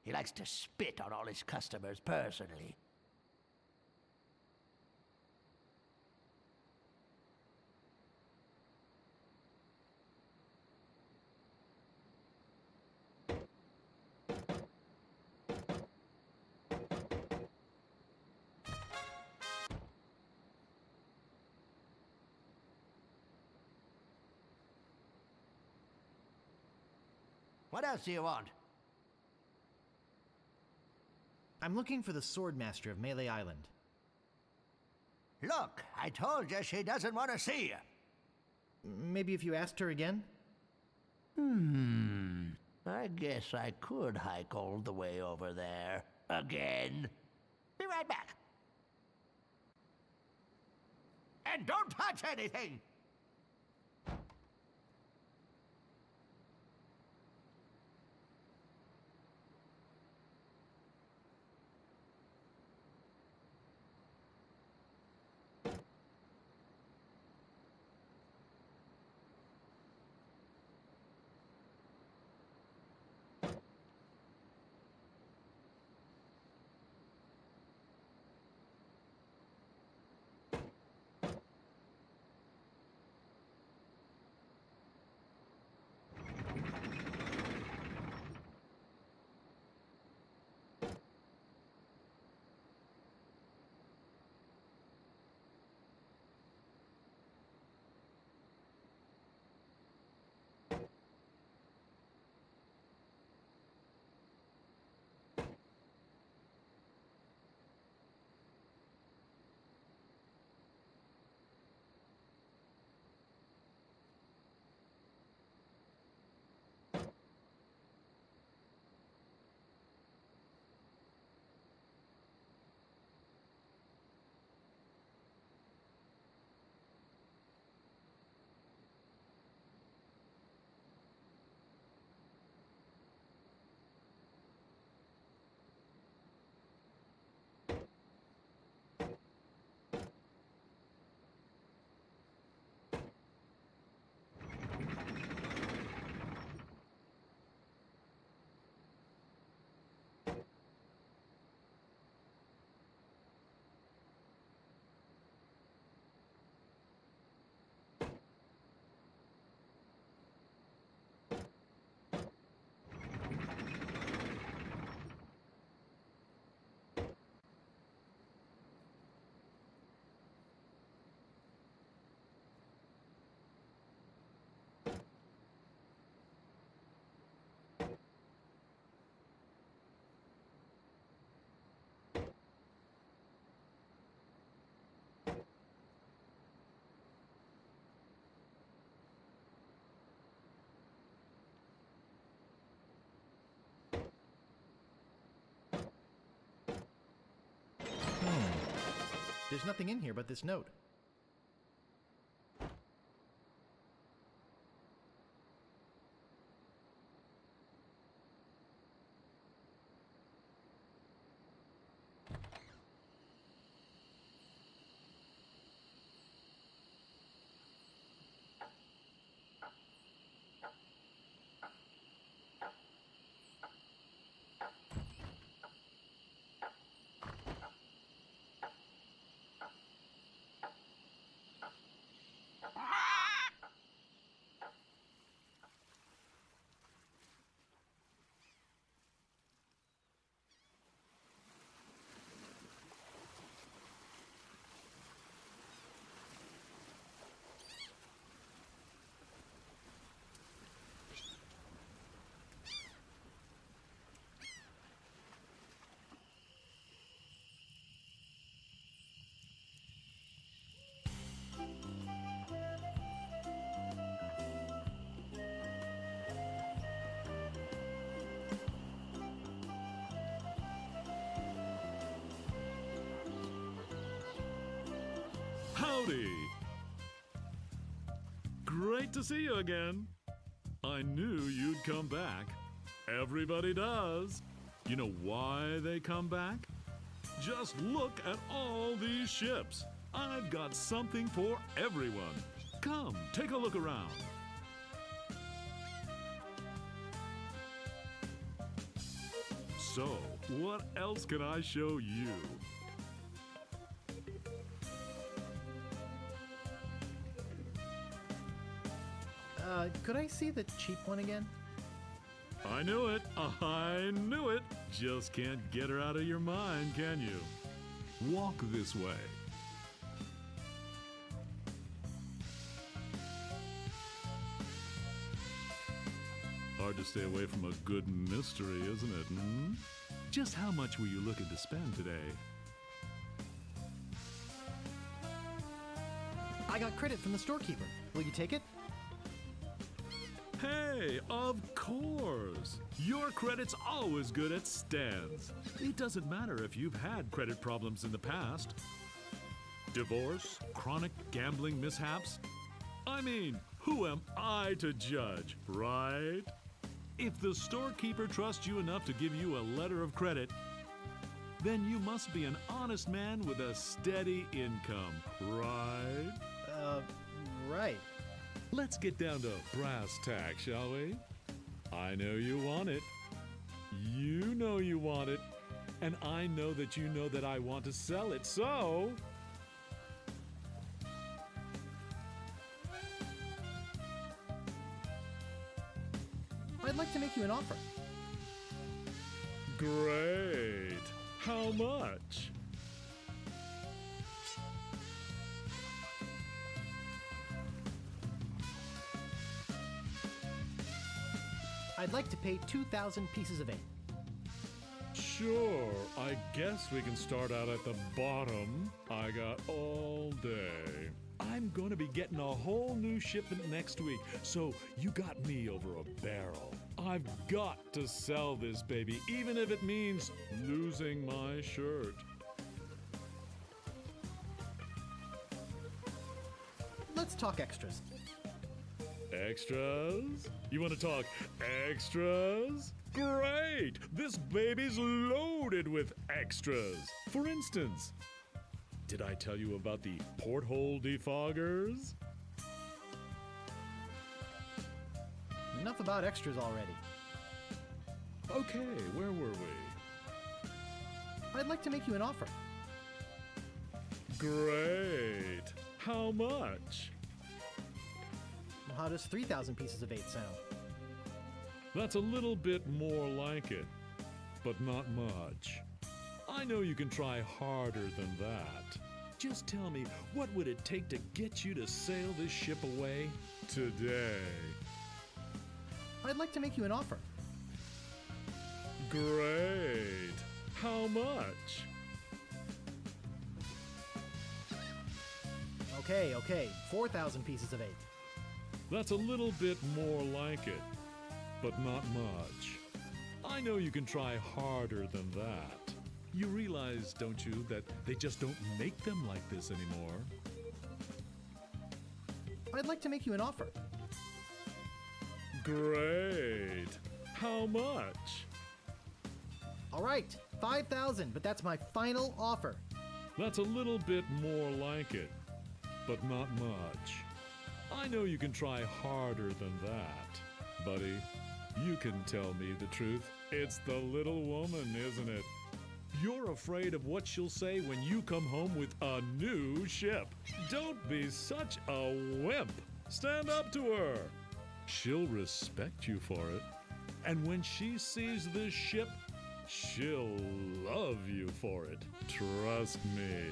He likes to spit on all his customers personally. What else do you want? I'm looking for the Sword Master of Melee Island. Look, I told you she doesn't want to see you. Maybe if you asked her again? I guess I could hike all the way over there. Again. Be right back. And don't touch anything! There's nothing in here but this note. Howdy! Great to see you again. I knew you'd come back. Everybody does. You know why they come back? Just look at all these ships. I've got something for everyone. Come, take a look around. So, what else can I show you? Could I see the cheap one again? I knew it. I knew it. Just can't get her out of your mind, can you? Walk this way. Hard to stay away from a good mystery, isn't it? Hmm? Just how much were you looking to spend today? I got credit from the storekeeper. Will you take it? Hey, of course! Your credit's always good at stands. It doesn't matter if you've had credit problems in the past. Divorce, chronic gambling mishaps. I mean, who am I to judge, right? If the storekeeper trusts you enough to give you a letter of credit, then you must be an honest man with a steady income, right? Right. Let's get down to brass tacks, shall we? I know you want it. You know you want it. And I know that I want to sell it, so... I'd like to make you an offer. Great. How much? I'd like to pay 2,000 pieces of 8. Sure, I guess we can start out at the bottom. I got all day. I'm going to be getting a whole new shipment next week, so you got me over a barrel. I've got to sell this baby, even if it means losing my shirt. Let's talk extras. Extras? You want to talk extras? Great! This baby's loaded with extras. For instance, did I tell you about the porthole defoggers? Enough about extras already. Okay, where were we? I'd like to make you an offer. Great! How much? Well, how does 3,000 pieces of 8 sound? That's a little bit more like it, but not much. I know you can try harder than that. Just tell me, what would it take to get you to sail this ship away today? I'd like to make you an offer. Great. How much? Okay, 4,000 pieces of 8. That's a little bit more like it, but not much. I know you can try harder than that. You realize, don't you, that they just don't make them like this anymore? I'd like to make you an offer. Great. How much? All right, 5,000, but that's my final offer. That's a little bit more like it, but not much. I know you can try harder than that. Buddy, you can tell me the truth. It's the little woman, isn't it? You're afraid of what she'll say when you come home with a new ship. Don't be such a wimp. Stand up to her. She'll respect you for it. And when she sees this ship, she'll love you for it. Trust me.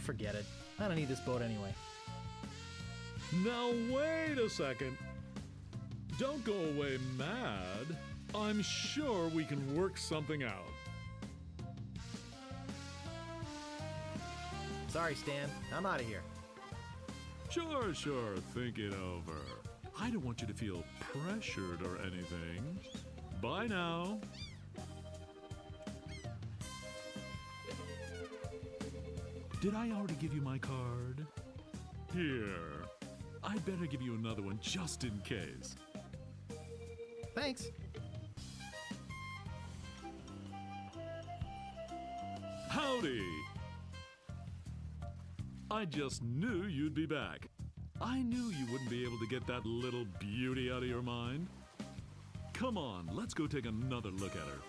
Forget it. I don't need this boat anyway. Now wait a second. Don't go away mad. I'm sure we can work something out. Sorry, Stan. I'm out of here. Sure. Think it over. I don't want you to feel pressured or anything. Bye now. Did I already give you my card? Here. I'd better give you another one just in case. Thanks. Howdy! I just knew you'd be back. I knew you wouldn't be able to get that little beauty out of your mind. Come on, let's go take another look at her.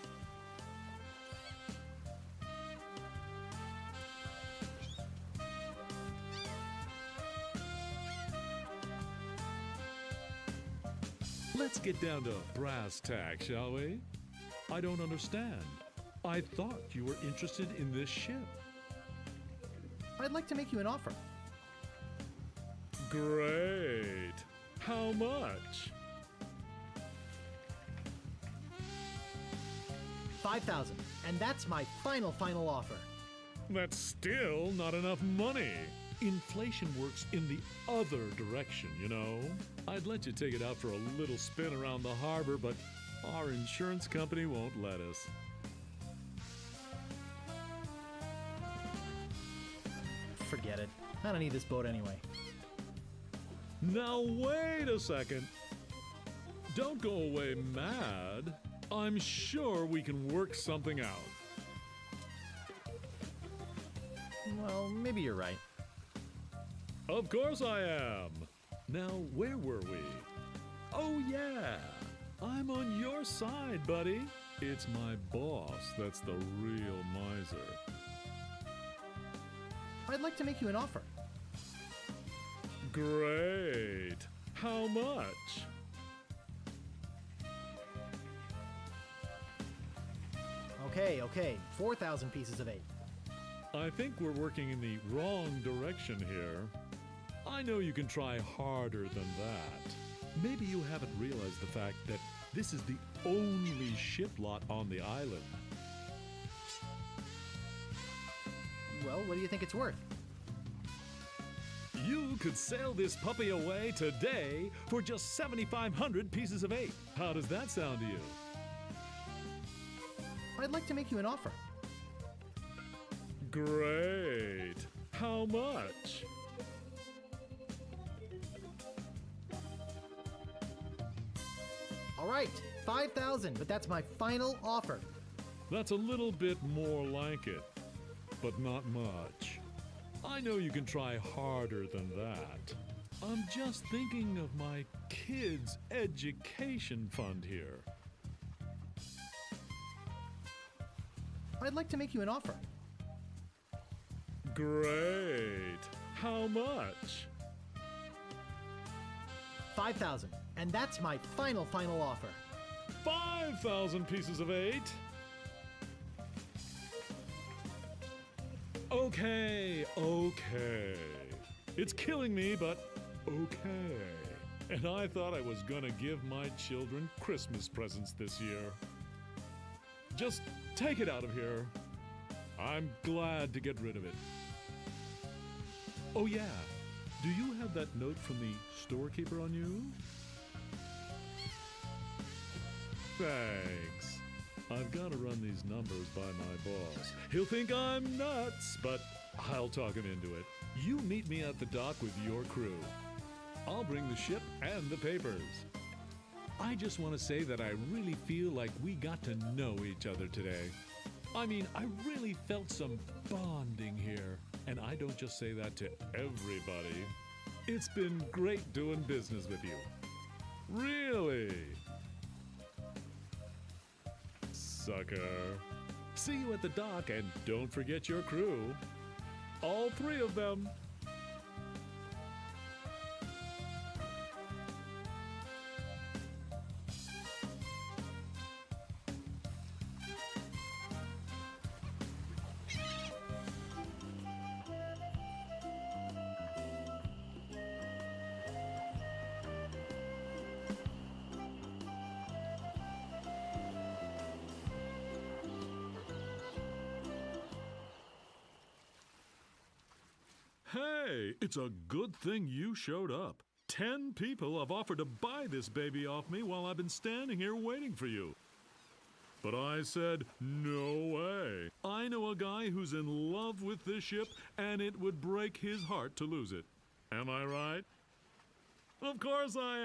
Let's get down to brass tacks, shall we? I don't understand. I thought you were interested in this ship. I'd like to make you an offer. Great. How much? 5,000, and that's my final offer. That's still not enough money. Inflation works in the other direction, you know? I'd let you take it out for a little spin around the harbor, but our insurance company won't let us. Forget it. I don't need this boat anyway. Now wait a second. Don't go away mad. I'm sure we can work something out. Well, maybe you're right. Of course I am. Now, where were we? Oh yeah, I'm on your side, buddy. It's my boss that's the real miser. I'd like to make you an offer. Great. How much? Okay, 4,000 pieces of 8. I think we're working in the wrong direction here. I know you can try harder than that. Maybe you haven't realized the fact that this is the only ship lot on the island. Well, what do you think it's worth? You could sail this puppy away today for just 7,500 pieces of 8. How does that sound to you? I'd like to make you an offer. Great. How much? All right, 5,000, but that's my final offer. That's a little bit more like it, but not much. I know you can try harder than that. I'm just thinking of my kids' education fund here. I'd like to make you an offer. Great. How much? 5,000, and that's my final offer. 5,000 pieces of 8. Okay. It's killing me, but okay. And I thought I was gonna give my children Christmas presents this year. Just take it out of here. I'm glad to get rid of it. Oh yeah, do you have that note from the storekeeper on you? Thanks. I've got to run these numbers by my boss. He'll think I'm nuts, but I'll talk him into it. You meet me at the dock with your crew. I'll bring the ship and the papers. I just want to say that I really feel like we got to know each other today. I mean, I really felt some bonding here. And I don't just say that to everybody. It's been great doing business with you. Really. Sucker. See you at the dock, and don't forget your crew. All 3 of them. Hey, it's a good thing you showed up. 10 people have offered to buy this baby off me while I've been standing here waiting for you. But I said, no way. I know a guy who's in love with this ship, and it would break his heart to lose it. Am I right? Of course I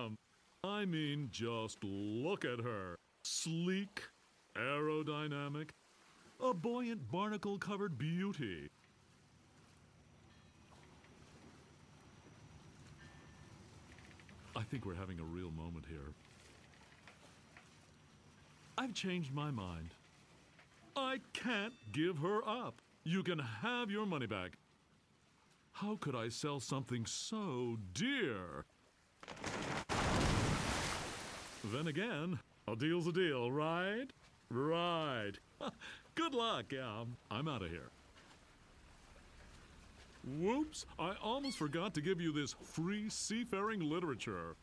am. I mean, just look at her. Sleek, aerodynamic, a buoyant barnacle-covered beauty. I think we're having a real moment here. I've changed my mind. I can't give her up. You can have your money back. How could I sell something so dear? Then again, a deal's a deal, right? Right. Good luck, yeah. I'm out of here. Whoops, I almost forgot to give you this free seafaring literature.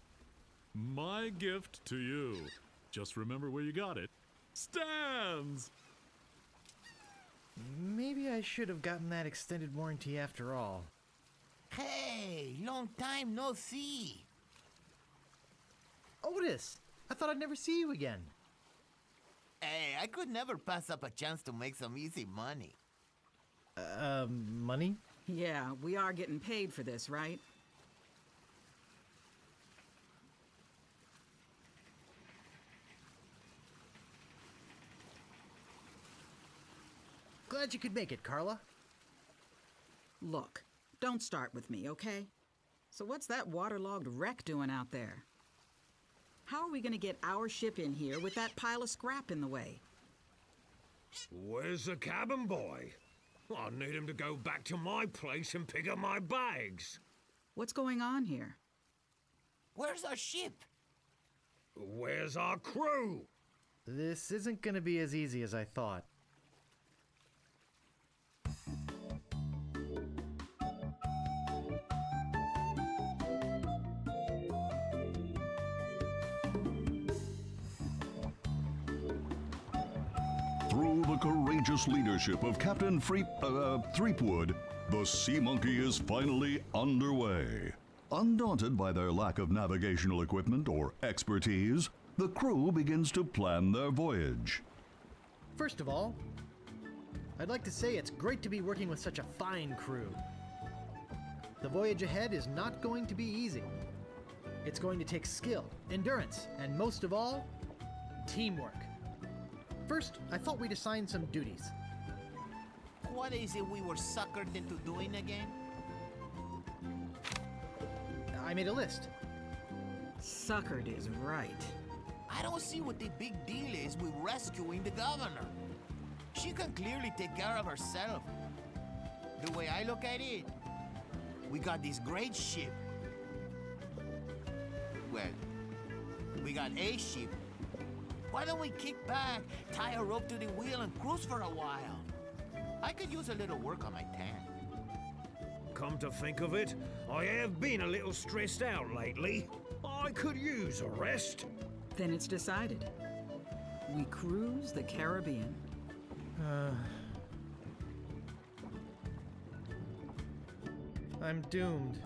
My gift to you. Just remember where you got it. Stands! Maybe I should have gotten that extended warranty after all. Hey, long time no see. Otis! I thought I'd never see you again. Hey, I could never pass up a chance to make some easy money. Money? Yeah, we are getting paid for this, right? Glad you could make it, Carla. Look, don't start with me, okay? So what's that waterlogged wreck doing out there? How are we gonna get our ship in here with that pile of scrap in the way? Where's the cabin boy? I need him to go back to my place and pick up my bags. What's going on here? Where's our ship? Where's our crew? This isn't gonna be as easy as I thought. Through the courageous leadership of Captain Threepwood, the Sea Monkey is finally underway. Undaunted by their lack of navigational equipment or expertise, the crew begins to plan their voyage. First of all, I'd like to say it's great to be working with such a fine crew. The voyage ahead is not going to be easy. It's going to take skill, endurance, and most of all, teamwork. First, I thought we'd assign some duties. What is it we were suckered into doing again? I made a list. Suckered is right. I don't see what the big deal is with rescuing the governor. She can clearly take care of herself. The way I look at it, we got this great ship. Well, we got a ship. Why don't we kick back, tie a rope to the wheel, and cruise for a while? I could use a little work on my tan. Come to think of it, I have been a little stressed out lately. I could use a rest. Then it's decided. We cruise the Caribbean. I'm doomed.